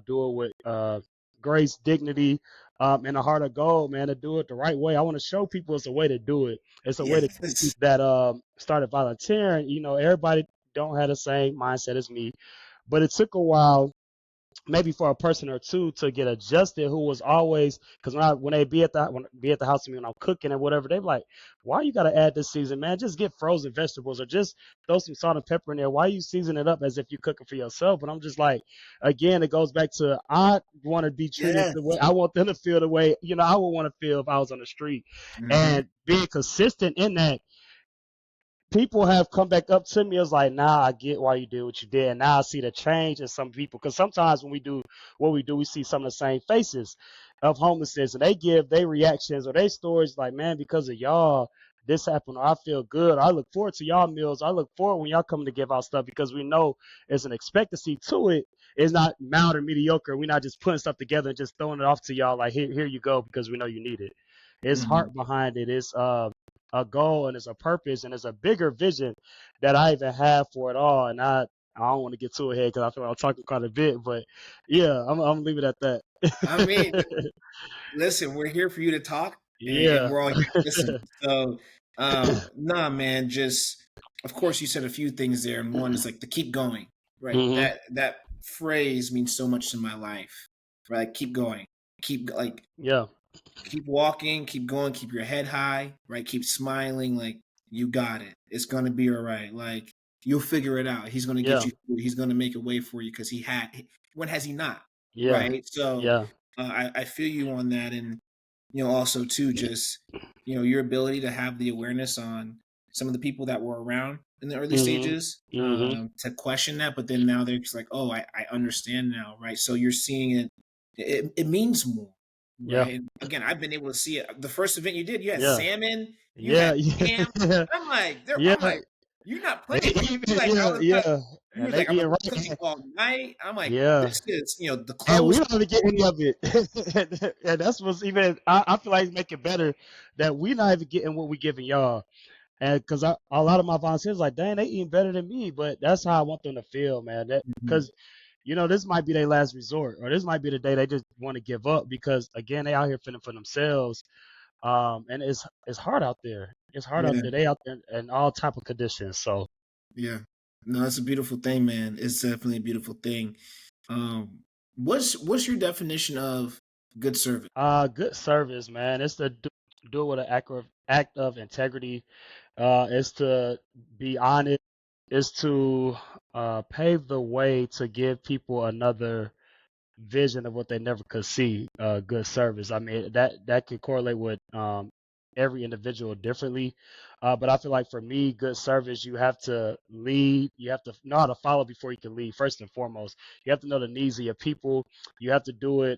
S2: do it with grace, dignity, and a heart of gold, man. To do it the right way. I want to show people it's a way to do it. It's a way to keep
S1: Yes.
S2: people that started volunteering. Everybody don't have the same mindset as me, but it took a while maybe for a person or two to get adjusted who was always because when they be at the house with me when I'm cooking and whatever they're like, why you gotta add this season, man? Just get frozen vegetables or just throw some salt and pepper in there. Why you season it up as if you're cooking for yourself? And I'm just like, again, it goes back to I want to be treated the way
S1: Yes.
S2: I want them to feel the way I would want to feel if I was on the street
S1: Hmm.
S2: and being consistent in that people have come back up to me. It's like, now I get why you did what you did. And now I see the change in some people. Because sometimes when we do what we do, we see some of the same faces of homelessness, and they give their reactions or their stories like, man, because of y'all, this happened, or I feel good. Or I look forward to y'all meals. I look forward when y'all come to give out stuff, because we know there's an expectancy to it. It's not mild or mediocre. We're not just putting stuff together and just throwing it off to y'all like, here you go, because we know you need it. It's
S1: Mhm.
S2: heart behind it. It's a goal, and it's a purpose, and it's a bigger vision that I even have for it all. And I don't want to get too ahead because I feel like I'm talking quite a bit, but yeah, I'm gonna leave it at
S1: I mean,
S2: that.
S1: listen, we're here for you to talk, and
S2: Yeah.
S1: we're all here to listen. So, nah, man, just of course you said a few things there, and one is like to keep going, right?
S2: Mhm.
S1: That phrase means so much in my life, right? Keep going, like
S2: Yeah.
S1: keep walking, keep going, keep your head high, right? Keep smiling, like you got it. It's gonna be all right. Like you'll figure it out. He's gonna get
S2: Yeah.
S1: you through. He's gonna make a way for you because he had. When has he not?
S2: Yeah.
S1: Right. So
S2: Yeah.
S1: I feel you on that, and also too, just your ability to have the awareness on some of the people that were around in the early
S2: Mhm.
S1: stages,
S2: Mhm.
S1: to question that, but then now they're just like, oh, I understand now, right? So you're seeing it. It means more,
S2: Yeah.
S1: right? And again, I've been able to see it. The first event you did, you had
S2: Yeah.
S1: salmon, you
S2: Yeah.
S1: had ham.
S2: Yeah.
S1: I'm like, I'm
S2: Yeah.
S1: like, you're not
S2: They
S1: playing. Like you
S2: even,
S1: like, I
S2: yeah,
S1: was like,
S2: yeah.
S1: you
S2: And
S1: was
S2: they
S1: like, I'm
S2: eating
S1: gonna be cooking
S2: right.
S1: all night. I'm like,
S2: Yeah.
S1: this is the
S2: And we
S1: clothes.
S2: don't even get any of it. And that's what's even, I feel like make it better that we not even getting what we giving y'all. And because a lot of my volunteers like, dang, they eating better than me. But that's how I want them to feel, man. That
S1: Mhm.
S2: because this might be their last resort, or this might be the day they just want to give up, because again, they out here fending for themselves. And it's hard out there. It's hard out
S1: Yeah,
S2: there. They out there in all type of conditions. So,
S1: yeah. No, it's a beautiful thing, man. It's definitely a beautiful thing. What's your definition of good service?
S2: good service, man. It's to do it with an act of integrity. It's to be honest. It's to pave the way to give people another vision of what they never could see. Good service. I mean, that could correlate with every individual differently. But I feel like for me, good service, you have to lead. You have to know how to follow before you can lead. First and foremost, you have to know the needs of your people. You have to do it.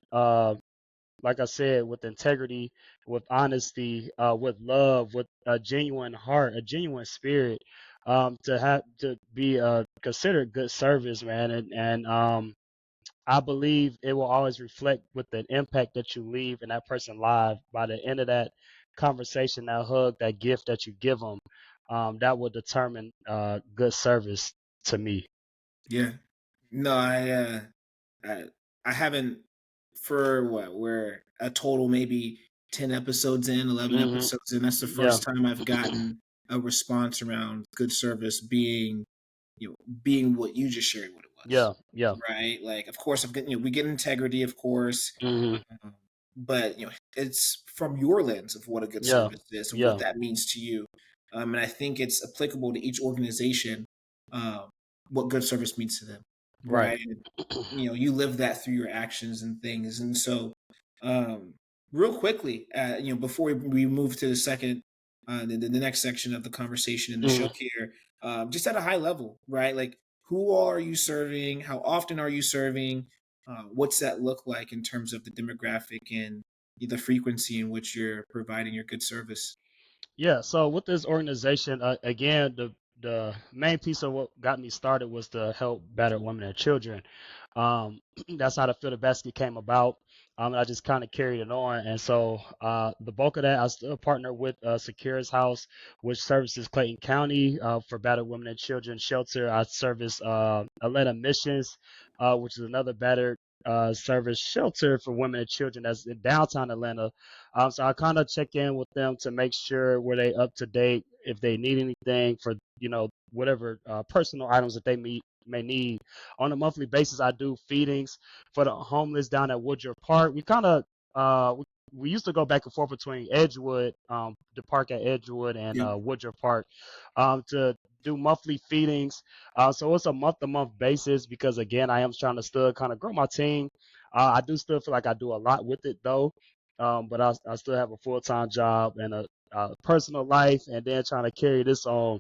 S2: Like I said, with integrity, with honesty, with love, with a genuine heart, a genuine spirit, to have to be considered good service, man. And I believe it will always reflect with the impact that you leave in that person live by the end of that conversation, that hug, that gift that you give them. That will determine good service to me.
S1: Yeah. No, I, I haven't for what we're a total maybe 10 episodes in, 11
S2: Hmm.
S1: episodes in. That's the
S2: Yeah,
S1: first time I've gotten a response around good service being being what you just shared what it was.
S2: yeah, yeah.
S1: Right? Like of course I've got we get integrity, of course.
S2: Hmm.
S1: Um, but it's from your lens of what a good
S2: Yeah,
S1: service is and what
S2: yeah.
S1: that means to you. And I think it's applicable to each organization, um, what good service means to them,
S2: Right.
S1: right? And, you live that through your actions and things. And so, um, real quickly, before we move to the second, the next section of the conversation in the show
S2: Hmm.
S1: here, just at a high level, right? Like, who are you serving? How often are you serving? What's that look like in terms of the demographic and the frequency in which you're providing your good service?
S2: Yeah, so with this organization, again, the main piece of what got me started was to help battered women and children. That's how the Fill the Basket came about. And I just kind of carried it on, and so the bulk of that, I still partner with Securus House, which services Clayton County for battered women and children shelter. I service Atlanta Missions, which is another battered service shelter for women and children that's in downtown Atlanta. So I kind of check in with them to make sure were they up to date, if they need anything for whatever personal items that they may need. On a monthly basis, I do feedings for the homeless down at Woodruff Park. We used to go back and forth between Edgewood, the park at Edgewood, and
S1: Yep.
S2: Woodruff Park, to do monthly feedings. So it's a month-to-month basis because again, I am trying to still kind of grow my team. I do still feel like I do a lot with it though, but I still have a full-time job and a personal life, and then trying to carry this on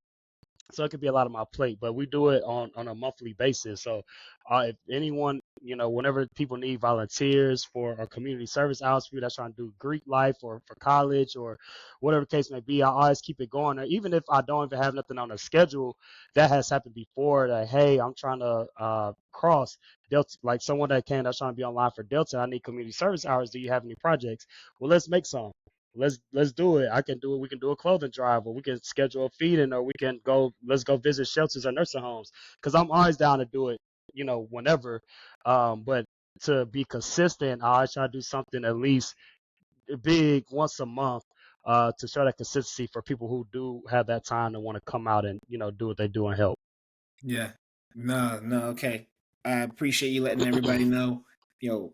S2: So it could be a lot on my plate, but we do it on a monthly basis. So if anyone, whenever people need volunteers for a community service hours, people that's trying to do Greek life or for college or whatever the case may be, I always keep it going. Or even if I don't even have nothing on the schedule, that has happened before. That hey, I'm trying to cross Delta, like someone that came that's trying to be online for Delta. I need community service hours. Do you have any projects? Well, let's make some. Let's do it. I can do it. We can do a clothing drive, or we can schedule a feeding, or we can go. Let's go visit shelters or nursing homes. Because I'm always down to do it. Whenever. But to be consistent, I always try to do something at least big once a month. To show that consistency for people who do have that time to want to come out and do what they do and help.
S1: Yeah. No, no, okay. I appreciate you letting everybody know, you know,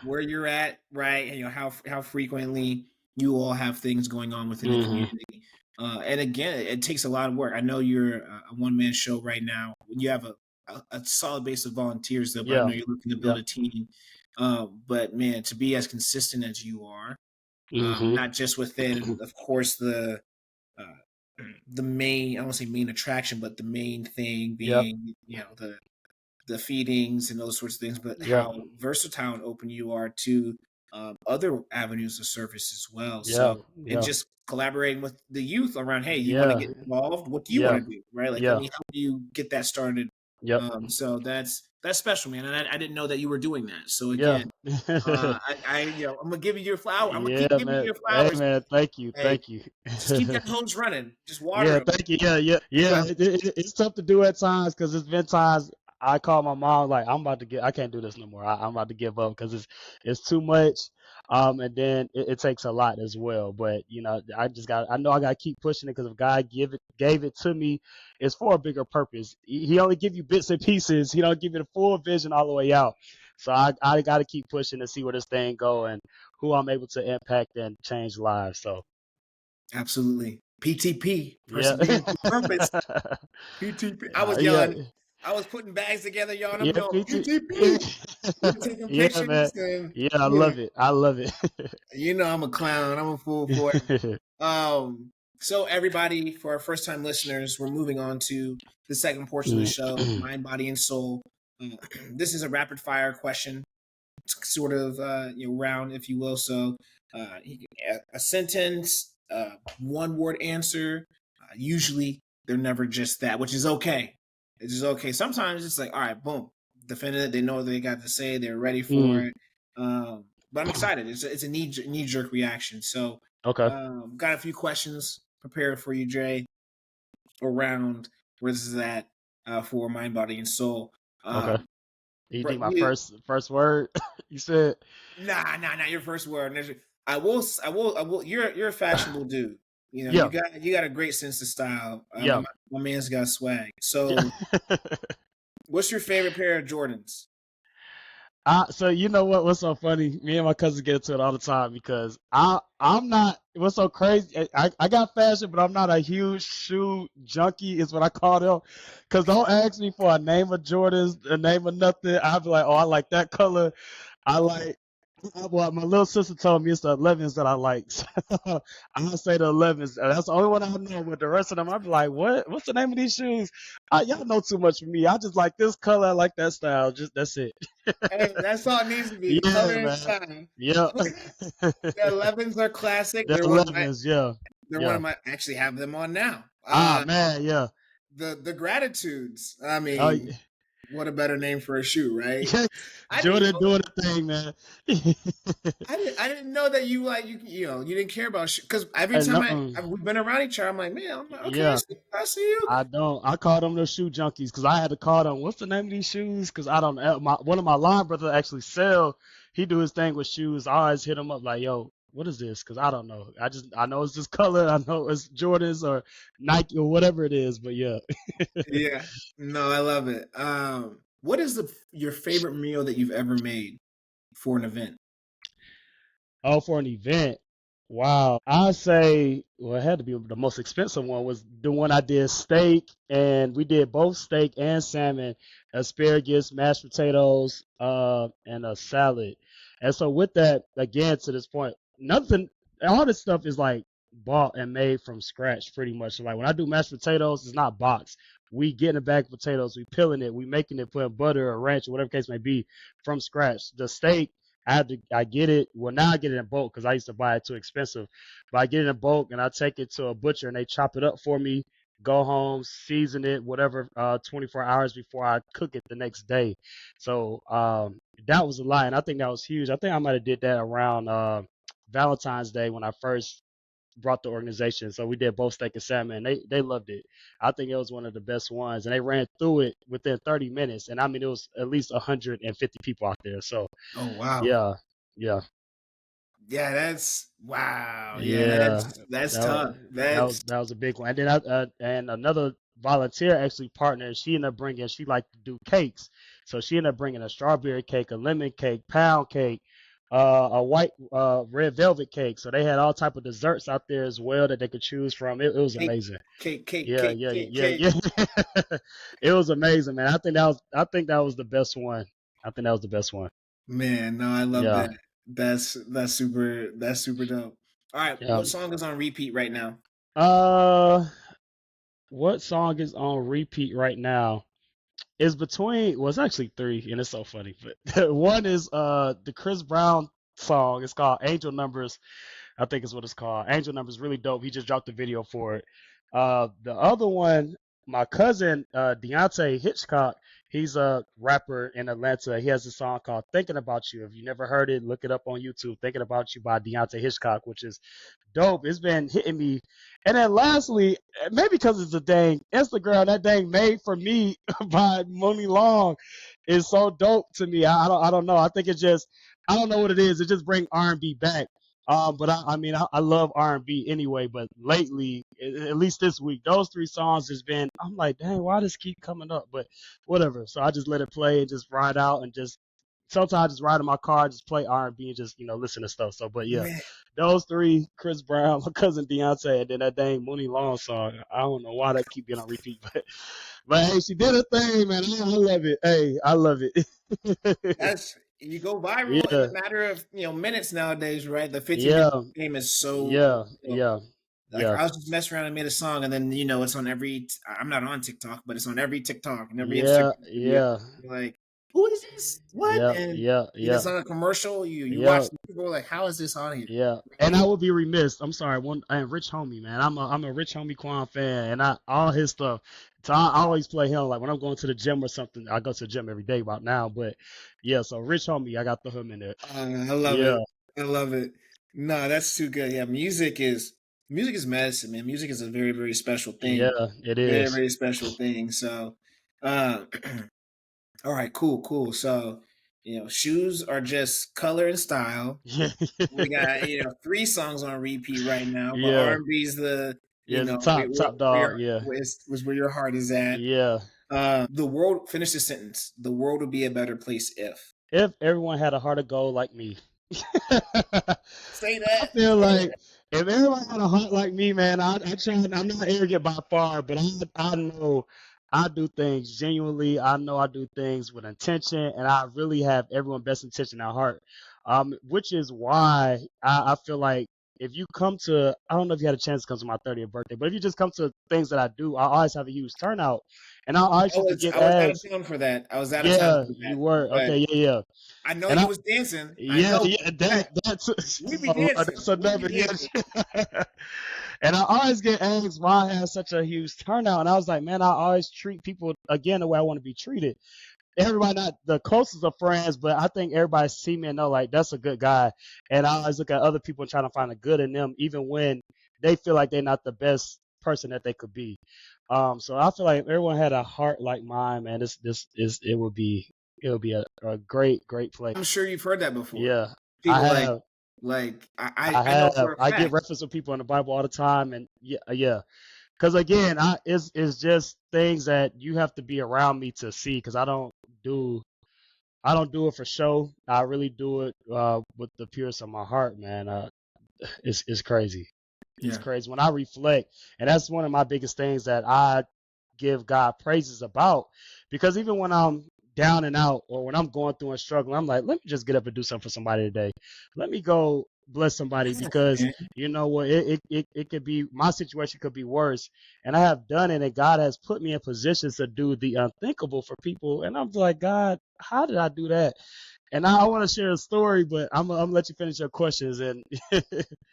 S1: where you're at, right? And how frequently you all have things going on within the
S2: hmm
S1: community. And again, it takes a lot of work. I know you're a one man show right now. You have a solid base of volunteers, though, but I
S2: Yeah.
S1: know you're looking to build
S2: Yeah.
S1: a team. But man, to be as consistent as you are,
S2: hmm
S1: not just within, of course, uh, the main, I don't want to say main attraction, but the main thing
S2: Yep.
S1: being, the feedings and those sorts of things, but
S2: Yep.
S1: how versatile and open you are to other avenues of service as well.
S2: Yeah.
S1: So, and
S2: Yeah.
S1: just collaborating with the youth around, hey, you want to
S2: Yeah.
S1: get involved? What do you want
S2: Yeah.
S1: to do? Right? Like, let
S2: Yeah.
S1: me help you get that started.
S2: Yep.
S1: So that's special, man. And I didn't know that you were doing that. So
S2: Yeah.
S1: again, I'm gonna give you your flower. I'm gonna keep
S2: Yeah,
S1: giving you
S2: man.
S1: your
S2: Hey,
S1: flowers.
S2: man. Thank you.
S1: Hey,
S2: Thank you.
S1: just keep that hose running. Just water
S2: Yeah,
S1: them.
S2: thank you. Yeah, yeah, yeah. It's tough to do at times because it's been times I call my mom like I'm about to get. I can't do this no more. I'm about to give up because it's too much. And then it takes a lot as well. But I just got. I know I got to keep pushing it because if God gave it to me, it's for a bigger purpose. He only give you bits and pieces. He don't give you the full vision all the way out. So I got to keep pushing to see where this thing go and who I'm able to impact and change lives. So
S1: Absolutely. PTP,
S2: yeah.
S1: persevering through purpose. PTP. I was
S2: Yeah.
S1: yelling. I was putting bags together, y'all, and I'm
S2: Yeah,
S1: yelling
S2: PT.
S1: PTP. We were taking
S2: Yeah, man.
S1: pictures, and
S2: Yeah, I love it. I love it.
S1: I'm a clown. I'm a fool for it. So everybody, for our first time listeners, we're moving on to the second portion of the show, mind, body, and soul. This is a rapid fire question sort of round, if you will. So a sentence, one word answer. Usually they're never just that, which is okay. It's just okay. Sometimes it's like, all right, boom, definitive. They know what they got to say. They're ready for
S2: Mm,
S1: it. But I'm excited. It's a knee jerk reaction. So
S2: okay.
S1: got a few questions prepared for you, Dre, around where this is at for mind, body, and soul.
S2: Okay.
S1: Um,
S2: You
S1: bro,
S2: need my first word? You said,
S1: Nah. Your first word. I will. You're a fashionable dude. You
S2: yeah,
S1: got a great sense of style.
S2: yeah.
S1: My man's got swag. So,
S2: Yeah.
S1: what's your favorite pair of Jordans?
S2: So you know what's so funny? Me and my cousin get into it all the time because I'm not. What's so crazy? I got fashion, but I'm not a huge shoe junkie. Is what I call them. Cause don't ask me for a name of Jordans, a name of nothing. I'll be like, oh, I like that color. I like. Well, my little sister told me it's the 11s that I like. So I'm gonna say the 11s. That's the only one I know. With the rest of them, I'll be like, what? What's the name of these shoes? Y'all know too much for me. I just like this color. I like that style. Just that's it.
S1: Hey, that's all it needs to be. Color
S2: Yeah,
S1: and
S2: man.
S1: style.
S2: Yeah.
S1: The 11s are classic.
S2: The 11s, yeah.
S1: They're one
S2: Yeah.
S1: of my. I actually have them on now.
S2: Ah, man, yeah.
S1: The gratitudes. I
S2: Oh,
S1: mean, what a better name for a shoe, right?
S2: yeah.
S1: I didn't
S2: Jordan
S1: know
S2: doing the thing, man.
S1: I didn't know that you you didn't care about because every
S2: And
S1: time
S2: no,
S1: we've been around each other, I'm like, man, I'm like, okay,
S2: yeah.
S1: I see you.
S2: I don't. I call them the shoe junkies because I had to call them. What's the name of these shoes? Because I don't know. One of my line brothers actually sell. He do his thing with shoes. I always hit him up like, yo, what is this? Because I don't know. I know it's this color. I know it's Jordans or Nike or whatever it is. But yeah.
S1: Yeah, no, I love it. What is your favorite meal that you've ever made for an event?
S2: Oh, for an event. Wow. I say, well, it had to be the most expensive one was the one I did steak, and we did both steak and salmon, asparagus, mashed potatoes, and a salad. And so with that, again, to this point, nothing, all this stuff is like bought and made from scratch pretty much. So like when I do mashed potatoes, it's not boxed. We get in a bag of potatoes, we peeling it, we making it, putting butter or ranch or whatever case may be from scratch. The steak, I get it. Well, now I get it in bulk because I used to buy it too expensive. But I get it in bulk and I take it to a butcher and they chop it up for me. Go home, season it, whatever, 24 hours before I cook it the next day. So that was a lie, and I think that was huge. I think I might have did that around Valentine's Day when I first brought the organization. So we did both steak and salmon. And they loved it. I think it was one of the best ones, and they ran through it within 30 minutes. And I mean, it was at least 150 people out there. So
S1: Oh wow.
S2: yeah, yeah,
S1: Yeah, that's wow. Yeah,
S2: yeah.
S1: that's
S2: That wa-
S1: tough. That's
S2: that was a big one. And then and another volunteer actually partner. She ended up bringing. She liked to do cakes, so she ended up bringing a strawberry cake, a lemon cake, pound cake, a white red velvet cake. So they had all type of desserts out there as well that they could choose from. It was
S1: cake,
S2: amazing.
S1: cake, cake,
S2: Yeah,
S1: cake,
S2: yeah,
S1: cake,
S2: yeah,
S1: cake.
S2: yeah. It was amazing, man. I think that was the best one. I think that was the best one.
S1: Man, no, I love
S2: Yeah,
S1: that. That's super dope. All right,
S2: yeah.
S1: what song is on repeat right now?
S2: Uh, what song is on repeat right now? It's between, well, it's actually three, and it's so funny. But one is the Chris Brown song. It's called Angel Numbers. I think is what it's called. Angel Numbers, really dope. He just dropped the video for it. The other one, my cousin Deontay Hitchcock, he's a rapper in Atlanta. He has a song called "Thinking About You." If you never heard it, look it up on YouTube. "Thinking About You" by Deontay Hitchcock, which is dope. It's been hitting me. And then lastly, maybe because it's a dang Instagram, that dang "Made for Me" by Mooney Long is so dope to me. I don't know. I think it just, I don't know what it is. It just bring R&B back. But I mean, I love R&B anyway. But lately, at least this week, those three songs has been. I'm like, dang, why does keep coming up? But whatever. So I just let it play and just ride out and just sometimes just ride in my car, just play R&B and just listen to stuff. So, but yeah,
S1: Man,
S2: those three: Chris Brown, my cousin Deontay, and then that dang Mooney Long song. I don't know why that keep getting on repeat, but hey, she did a thing, man. I love it. Hey, I love it.
S1: that's you go viral in
S2: Yeah,
S1: a matter of minutes nowadays, right? The 15-minute
S2: yeah,
S1: game is so
S2: yeah,
S1: you know,
S2: yeah,
S1: like
S2: yeah.
S1: I was just messing around and made a song, and then it's on every. I'm not on TikTok, but it's on every TikTok and every
S2: Yeah,
S1: Instagram video.
S2: yeah,
S1: You're like, who is this? What?
S2: yeah,
S1: And
S2: yeah,
S1: it's
S2: yeah,
S1: on a commercial. You watch
S2: yeah,
S1: the people like, how is this on here?
S2: yeah. And I would be remiss. I'm sorry, one and Rich Homie, man. I'm a Rich Homie Quan fan, and I all his stuff. So I always play him. Like when I'm going to the gym or something, I go to the gym every day about now. But yeah, so Rich Homie, I got the him in there.
S1: I love
S2: Yeah,
S1: it. I love it. No, that's too good. Yeah, music is medicine, man. Music is a very, very special thing.
S2: yeah, it
S1: Very,
S2: is.
S1: very special thing. So, uh, all right, cool, cool. So, shoes are just color and style.
S2: Yeah,
S1: We got three songs on repeat right now, but
S2: yeah,
S1: R&B is the
S2: yeah. The
S1: where,
S2: top
S1: where,
S2: top
S1: where
S2: dog.
S1: your
S2: Yeah,
S1: was where your heart is at.
S2: yeah.
S1: The world. Finish the sentence. The world would be a better place if.
S2: If everyone had a heart of gold like me.
S1: Say
S2: I
S1: that.
S2: feel like if everyone had a heart like me, man, I try. I'm not arrogant by far, but I know I do things genuinely. I know I do things with intention, and I really have everyone's best intention at heart. Which is why I feel like if you come to, I don't know if you had a chance to come to my 30th birthday, but if you just come to things that I do, I always have a huge turnout, and I always
S1: I
S2: used to
S1: was
S2: get
S1: I was out of
S2: asked,
S1: town for that. I was out of town
S2: yeah,
S1: for
S2: you
S1: that,
S2: were
S1: but
S2: okay, yeah, yeah,
S1: I know
S2: and
S1: you was dancing. I
S2: yeah,
S1: know
S2: yeah,
S1: that
S2: that's
S1: we be
S2: oh Lord,
S1: dancing.
S2: that's
S1: We be
S2: another
S1: dancing.
S2: yeah. And I always get asked why I have such a huge turnout, and I was like, man, I always treat people again the way I want to be treated. Everybody not the closest of friends, but I think everybody see me and know like that's a good guy. And I always look at other people and try to find the good in them, even when they feel like they're not the best person that they could be. So I feel like if everyone had a heart like mine, man, this is it would be a great place.
S1: I'm sure you've heard that before.
S2: Yeah, I
S1: People
S2: have.
S1: like
S2: I
S1: I know
S2: have.
S1: for a
S2: I get
S1: fact.
S2: reference with people in the Bible all the time, and yeah, yeah. Because again, it's just things that you have to be around me to see. Because do I don't do it for show. I really do it with the purest of my heart, man. It's crazy. It's
S1: Yeah.
S2: crazy when I reflect, and that's one of my biggest things that I give God praises about. Because even when I'm down and out, or when I'm going through and struggling, I'm like, let me just get up and do something for somebody today. Let me go bless somebody,
S1: Yes,
S2: because
S1: man.
S2: you know what, it could be, my situation could be worse, and I have done it, and God has put me in positions to do the unthinkable for people, and I'm like, God, how did I do that? And I want to share a story, but I'm gonna let you finish your questions. And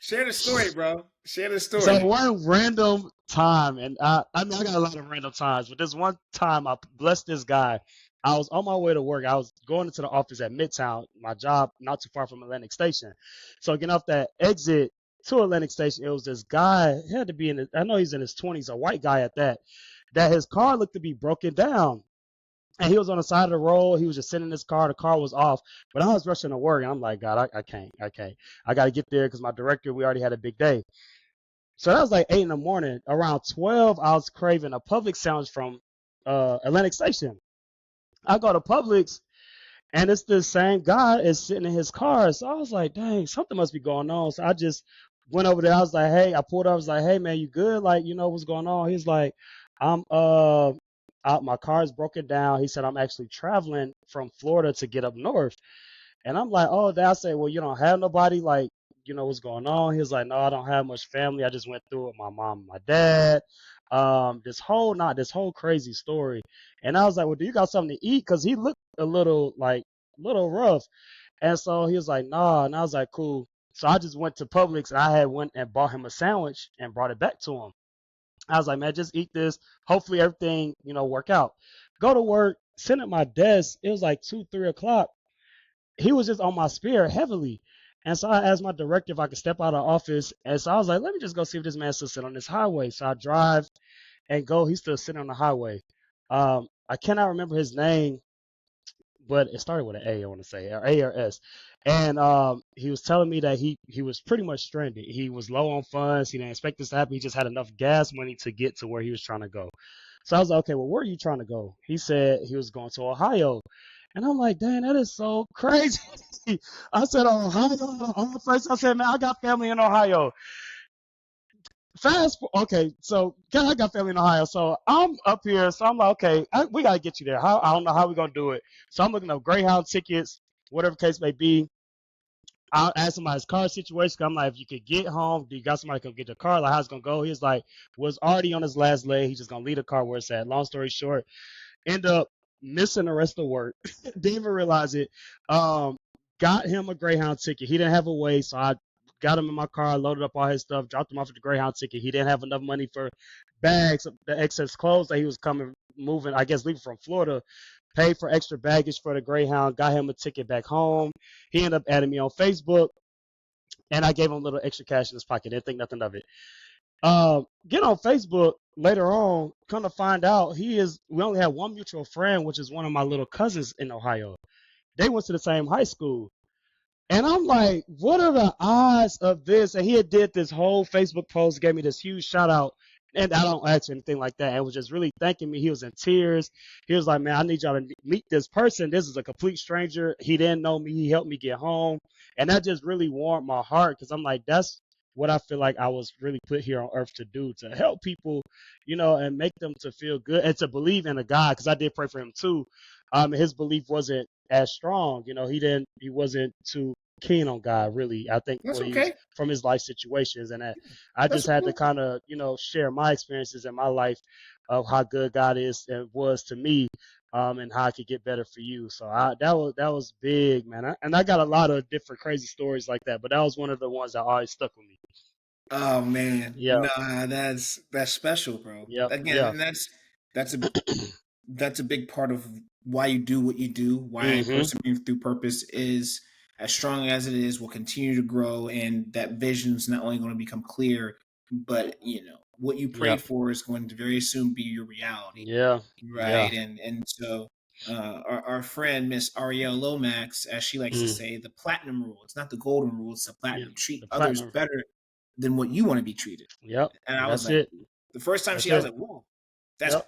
S1: Share the story, bro. Share the
S2: so
S1: story.
S2: one random time, and I mean, I got a lot of random times, but this one time I blessed this guy. I was on my way to work. I was going into the office at Midtown, my job not too far from Atlantic Station. So getting off that exit to Atlantic Station, it was this guy. He had to be in I know he's in his 20s, a white guy at that. That his car looked to be broken down. And he was on the side of the road. He was just sitting in his car. The car was off. But I was rushing to work. And I'm like, God, I can't. I can't. I got to get there because my director, we already had a big day. So that was like 8 in the morning. Around 12, I was craving a Publix sandwich from Atlantic Station. I go to Publix, and it's the same guy is sitting in his car. So I was like, dang, something must be going on. So I just went over there. I was like, hey, I pulled up. I was like, hey, man, you good? Like, you know what's going on? He's like, I'm my car is broken down. He said, I'm actually traveling from Florida to get up north. And I'm like, oh, I say, well, you don't have nobody, like, you know what's going on? He was like, no, I don't have much family. I just went through it with my mom and my dad. This whole crazy story. And I was like, well, do you got something to eat? Because he looked a little rough. And so he was like, nah. And I was like, cool. So I just went to Publix, and I had went and bought him a sandwich and brought it back to him. I was like, man, just eat this. Hopefully everything, work out. Go to work, sitting at my desk. It was like 2, 3 o'clock. He was just on my spirit heavily. And so I asked my director if I could step out of the office. And so I was like, let me just go see if this man's still sitting on this highway. So I drive and go. He's still sitting on the highway. I cannot remember his name, but it started with an A, I want to say, or A or S. And he was telling me that he was pretty much stranded. He was low on funds. He didn't expect this to happen. He just had enough gas money to get to where he was trying to go. So I was like, okay, well, where are you trying to go? He said he was going to Ohio. And I'm like, dang, that is so crazy. I said, Ohio. On the first, I said, man, I got family in Ohio. Okay, so I got family in Ohio, so I'm up here, so I'm like, okay, we gotta get you there. I don't know how we're gonna do it. So I'm looking up Greyhound tickets, whatever case may be. I asked him about his car situation. I'm like, if you could get home, do you got somebody to come get your car? Like, how's it gonna go? He's like, was already on his last leg. He's just gonna leave the car where it's at. Long story short, end up missing the rest of the work. Didn't even realize it. Um, got him a Greyhound ticket. He didn't have a way, so I got him in my car, loaded up all his stuff, dropped him off at the Greyhound ticket. He didn't have enough money for bags, the excess clothes that he was moving, I guess, leaving from Florida. Paid for extra baggage for the Greyhound, got him a ticket back home. He ended up adding me on Facebook, and I gave him a little extra cash in his pocket. Didn't think nothing of it. Get on Facebook later on, come to find out we only had one mutual friend, which is one of my little cousins in Ohio. They went to the same high school. And I'm like, what are the odds of this? And he had did this whole Facebook post, gave me this huge shout out. And I don't ask anything like that. And was just really thanking me. He was in tears. He was like, man, I need y'all to meet this person. This is a complete stranger. He didn't know me. He helped me get home. And that just really warmed my heart, because I'm like, that's what I feel like I was really put here on earth to do, to help people, and make them to feel good and to believe in a God. Because I did pray for him too. His belief wasn't as strong. He wasn't too keen on God, really. I think
S1: That's
S2: he was
S1: okay.
S2: from his life situations, and I
S1: That's
S2: just had to
S1: cool.
S2: kind of, share my experiences in my life of how good God is and was to me, and how I could get better for you. So that was big, man. And I got a lot of different crazy stories like that, but that was one of the ones that always stuck with me.
S1: Oh man,
S2: Yeah,
S1: nah, that's special, bro.
S2: yeah,
S1: Again,
S2: yeah.
S1: and that's a that's a big part of why you do what you do. Why
S2: Mhm.
S1: persevering through purpose is as strong as it is, will continue to grow, and that vision is not only going to become clear, but what you pray
S2: Yep.
S1: for is going to very soon be your reality,
S2: Yeah. Yeah.
S1: right? And so our friend Miss Ariel Lomax, as she likes to
S2: Mm.
S1: say, the platinum rule. It's not the golden rule; it's the
S2: Yeah.
S1: platinum. Treat
S2: The
S1: others
S2: platinum.
S1: better than what you want to be treated.
S2: Yep.
S1: And I was
S2: That's
S1: like,
S2: it.
S1: the first time
S2: That's
S1: I was
S2: it.
S1: like, whoa, that's
S2: Yep.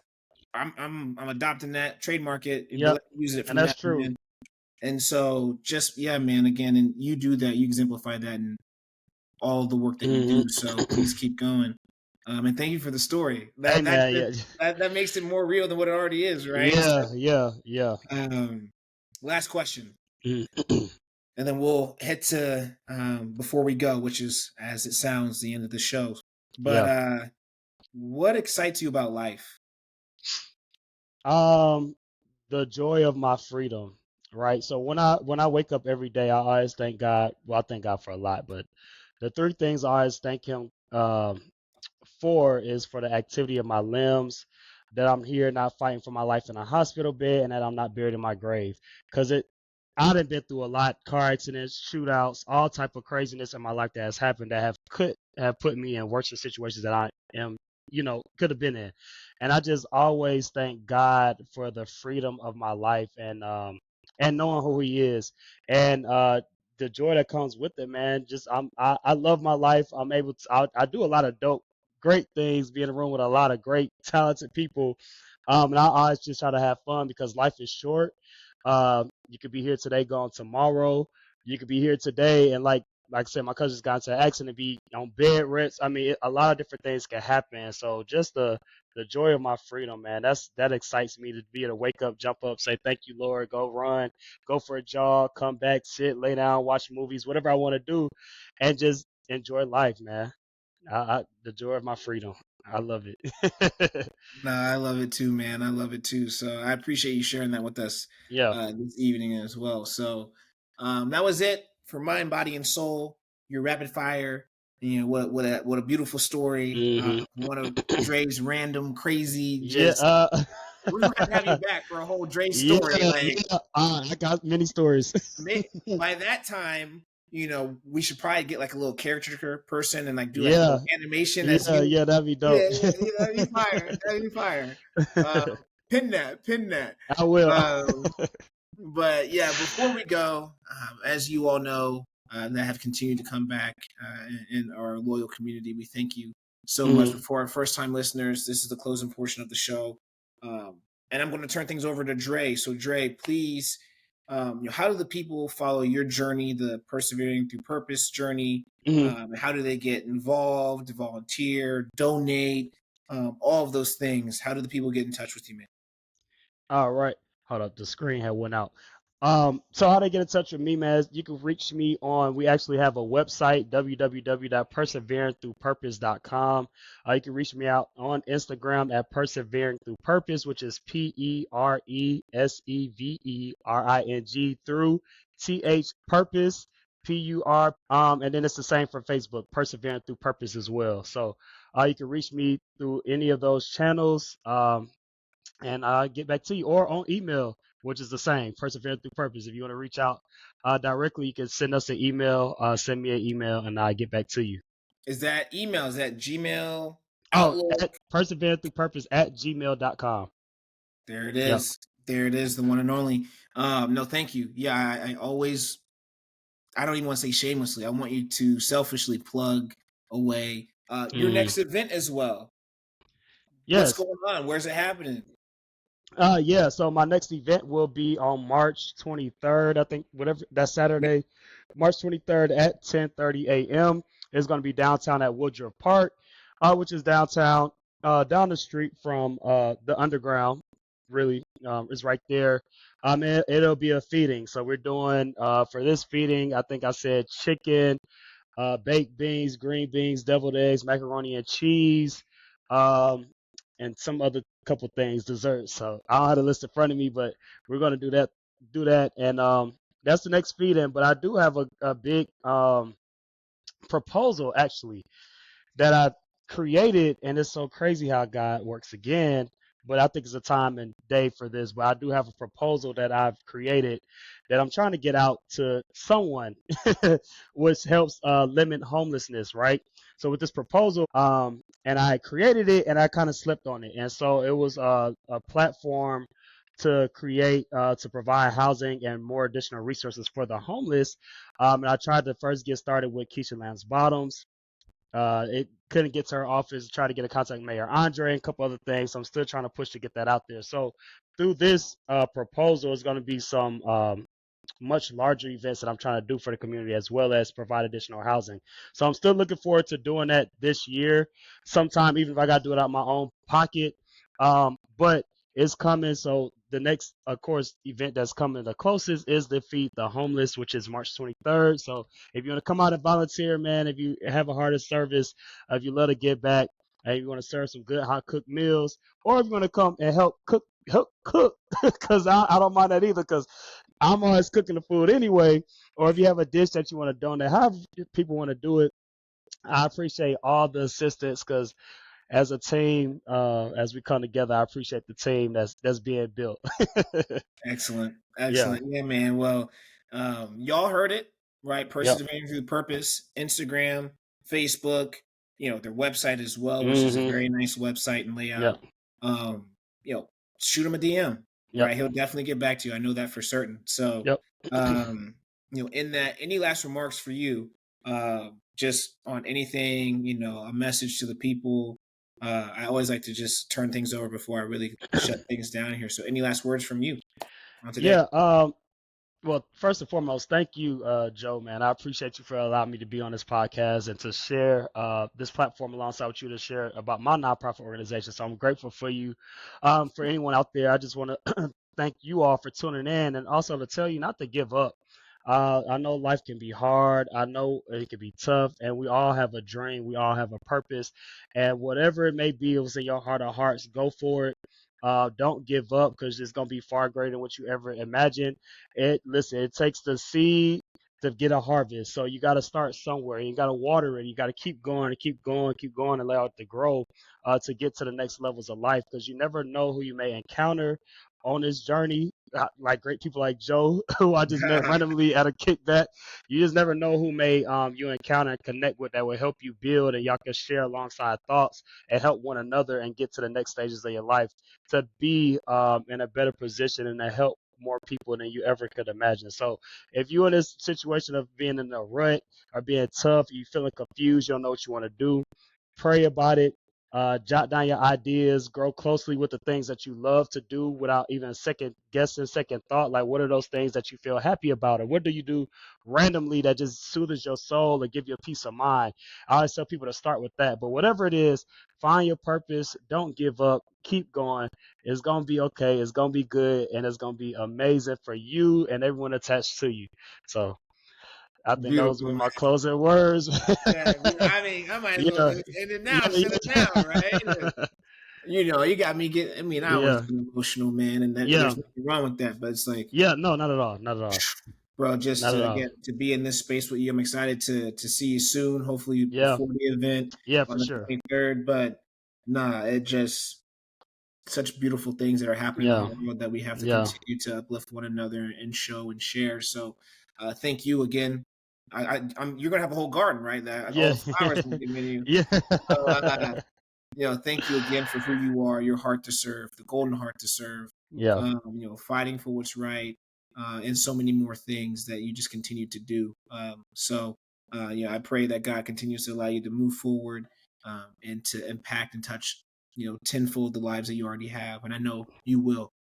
S1: I'm adopting that, trademark it,
S2: Yep.
S1: use it
S2: And
S1: from
S2: that's
S1: that
S2: true.
S1: man. And so just yeah, man, again, and you do that, you exemplify that in all the work that you
S2: Mhm.
S1: do. So please keep going. And thank you for the story.
S2: Hey
S1: That that
S2: man,
S1: that
S2: yeah.
S1: that makes it more real than what it already is, right?
S2: Yeah, yeah, yeah.
S1: So, last question.
S2: Mm.
S1: and then we'll head to before we go, which is, as it sounds, the end of the show. But
S2: Yeah.
S1: what excites you about life?
S2: Um, the joy of my freedom, right? So when I wake up every day, I always thank God. Well, I thank God for a lot, but the three things I always thank Him for is for the activity of my limbs, that I'm here not fighting for my life in a hospital bed, and that I'm not buried in my grave. Because I done been through a lot, car accidents, shootouts, all type of craziness in my life that has happened that could have put me in worse situations that I am, could have been in. And I just always thank God for the freedom of my life, and knowing who He is, and the joy that comes with it, man. Just I love my life. I'm able to I do a lot of dope, great things, be in a room with a lot of great, talented people, and I always just try to have fun because life is short. You could be here today, gone tomorrow. You could be here today, and like I said, my cousin's got into an accident, and be on bed rest. I mean, a lot of different things can happen. So just the joy of my freedom, man. That excites me, to be able to wake up, jump up, say thank you, Lord, go run, go for a jog, come back, sit, lay down, watch movies, whatever I want to do, and just enjoy life, man. The joy of my freedom. I love it.
S1: No, I love it too, man. I love it too. So I appreciate you sharing that with us
S2: Yeah.
S1: this evening as well. So that was it for Mind, Body, and Soul. Your rapid fire. You know what a beautiful story.
S2: Hmm.
S1: One of Dre's random, crazy,
S2: Yeah.
S1: just we're gonna have you back for a whole Dre
S2: Yeah.
S1: story. Like
S2: Yeah. I got many stories.
S1: by that time, we should probably get like a little caricature person and like do like a
S2: Yeah.
S1: little animation as
S2: Yeah.
S1: you.
S2: Yeah. That'd be
S1: Yeah,
S2: dope.
S1: that'd be fire. That'd be fire. Um, pin that.
S2: I will.
S1: Um, but yeah, before we go, as you all know, that have continued to come back in our loyal community, we thank you so much.
S2: Hmm.
S1: But for our first time listeners, this is the closing portion of the show. And I'm going to turn things over to Dre. So, Dre, please, how do the people follow your journey, the Persevering Through Purpose journey?
S2: Hmm.
S1: How do they get involved, volunteer, donate, all of those things? How do the people get in touch with you, man?
S2: All right. Hold up. The screen had went out. So how they get in touch with me, man, you can reach me on, we actually have a website, www.perseveringthroughpurpose.com. You can reach me out on Instagram at Persevering Through Purpose, which is PERSEVERING through purpose, PUR. And then it's the same for Facebook, Persevering Through Purpose as well. So you can reach me through any of those channels. And get back to you, or on email, which is the same, Persevere Through Purpose. If you want to reach out directly, you can send us an email, send me an email, and I'll get back to you.
S1: Is that email? Is that Gmail,
S2: Oh,
S1: Outlook?
S2: at perseverethroughpurpose at gmail.com.
S1: There it
S2: Yep.
S1: is. There it is, the one and only. No, thank you. Yeah, I always, I don't even want to say shamelessly. I want you to selfishly plug away your
S2: Hmm.
S1: next event as well. What's
S2: Yes.
S1: going on? Where's it happening?
S2: Yeah, so my next event will be on March 23rd, I think, whatever, that's Saturday, March 23rd at 10:30 a.m. It's going to be downtown at Woodruff Park, which is downtown, down the street from the underground, really, is right there. It'll be a feeding. So we're doing, for this feeding, I think I said chicken, baked beans, green beans, deviled eggs, macaroni and cheese, um, and some other couple things, desserts. So I don't have the list in front of me, but we're gonna do that, and that's the next feed in. But I do have a big proposal actually that I created, and it's so crazy how God works again. But I think it's a time and day for this. But I do have a proposal that I've created that I'm trying to get out to someone, which helps limit homelessness, right? So with this proposal, and I created it, and I kind of slept on it, and so it was a platform to create, to provide housing and more additional resources for the homeless. And I tried to first get started with Keisha Lance Bottoms. It couldn't get to her office, try to get a contact with Mayor Andre and a couple other things. So I'm still trying to push to get that out there. So through this proposal is going to be some much larger events that I'm trying to do for the community, as well as provide additional housing. So I'm still looking forward to doing that this year sometime, even if I got to do it out of my own pocket. But it's coming. So the next, of course, event that's coming the closest is the Feed the Homeless, which is March 23rd. So if you want to come out and volunteer, man, if you have a heart of service, if you love to give back, and you want to serve some good hot cooked meals, or if you want to come and help cook, because I don't mind that either, because I'm always cooking the food anyway. Or if you have a dish that you want to donate, however people want to do it, I appreciate all the assistance, because as a team, as we come together, I appreciate the team that's being built.
S1: Excellent.
S2: Yeah.
S1: Excellent. Yeah, man. Well, y'all heard it, right?
S2: Yep.
S1: Persevering through purpose, Instagram, Facebook, their website as well, which is a
S2: Mhm.
S1: very nice website and layout.
S2: Yep.
S1: Um, shoot him a DM,
S2: Yep.
S1: right? He'll definitely get back to you. I know that for certain. So,
S2: Yep.
S1: in that, any last remarks for you, just on anything, a message to the people. I always like to just turn things over before I really shut things down here. So, any last words from you on today?
S2: Yeah. Well, first and foremost, thank you, Joe, man. I appreciate you for allowing me to be on this podcast and to share this platform alongside with you to share about my nonprofit organization. So I'm grateful for you. For anyone out there, I just want to thank you all for tuning in, and also to tell you not to give up. I know life can be hard. I know it can be tough, and we all have a dream. We all have a purpose, and whatever it may be, it was in your heart of hearts. Go for it. Don't give up, because it's gonna be far greater than what you ever imagined. Listen, it takes the seed to get a harvest. So you got to start somewhere. You got to water it. You got to keep going and keep going, keep going, and allow it to grow to get to the next levels of life. Because you never know who you may encounter on this journey. Like great people like Joe, who I just met randomly at a kickback. You just never know who may you encounter and connect with that will help you build, and y'all can share alongside thoughts and help one another and get to the next stages of your life to be in a better position and to help more people than you ever could imagine. So if you're in this situation of being in a rut or being tough, you feeling confused, you don't know what you want to do, pray about it. Jot down your ideas, grow closely with the things that you love to do without even second guessing, second thought. Like, what are those things that you feel happy about? Or what do you do randomly that just soothes your soul or give you a peace of mind? I always tell people to start with that. But whatever it is, find your purpose. Don't give up. Keep going. It's going to be okay. It's going to be good. And it's going to be amazing for you and everyone attached to you. So I think those were
S1: Beautiful.
S2: my closing words.
S1: Yeah, I mean, I might as well
S2: Yeah.
S1: end it now. Shut it
S2: Yeah.
S1: down, right? You got me getting. I mean, I always
S2: Yeah.
S1: get emotional, man, and there's
S2: Yeah.
S1: nothing wrong with that. But it's like,
S2: Yeah. No, not at all. Not at all.
S1: bro, just
S2: Not at
S1: to
S2: all.
S1: again to be in this space with you, I'm excited to see you soon. Hopefully
S2: Yeah.
S1: before the event
S2: Yeah,
S1: on
S2: for
S1: the
S2: sure.
S1: 23rd. But nah, it just such beautiful things that are happening in the
S2: Yeah.
S1: world that we have to
S2: Yeah.
S1: continue to uplift one another and show and share. So, thank you again. You're gonna have a whole garden, right? That all
S2: Yeah.
S1: the flowers I'm giving you.
S2: Yeah.
S1: So, thank you again for who you are, your heart to serve, the golden heart to serve,
S2: Yeah.
S1: fighting for what's right, and so many more things that you just continue to do. I pray that God continues to allow you to move forward and to impact and touch, tenfold the lives that you already have. And I know you will.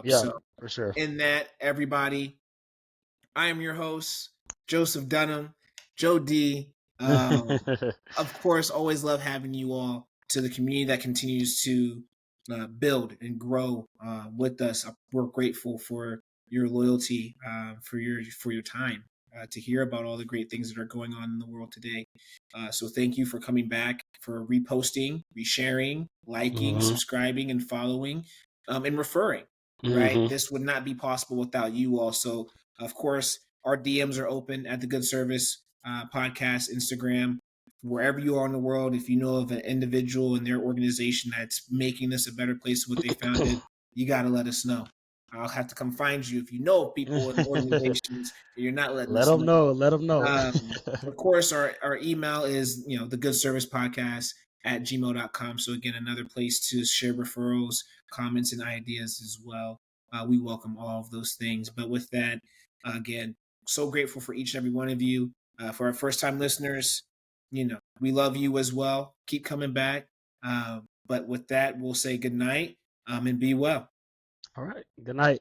S2: Yeah, for sure.
S1: In that, everybody, I am your host, Joseph Dunham, Joe D. Of course, always love having you all to the community that continues to build and grow with us. We're grateful for your loyalty, for your time to hear about all the great things that are going on in the world today. So thank you for coming back, for reposting, resharing, liking,
S2: Mhm.
S1: subscribing, and following, and referring. Right,
S2: Mhm.
S1: this would not be possible without you all. So, of course, our DMs are open at the Good Service podcast, Instagram, wherever you are in the world. If you know of an individual in their organization that's making this a better place than what they founded, you got to let us know. I'll have to come find you if you know of people in organizations and you're not letting
S2: Let
S1: us
S2: them
S1: know.
S2: know. Let them know.
S1: Of course, our email is, the good service podcast at gmail.com. So again, another place to share referrals, comments, and ideas as well. We welcome all of those things. But with that, again, so grateful for each and every one of you. For our first time listeners, we love you as well. Keep coming back. But with that, we'll say good night and be well.
S2: All right. Good night.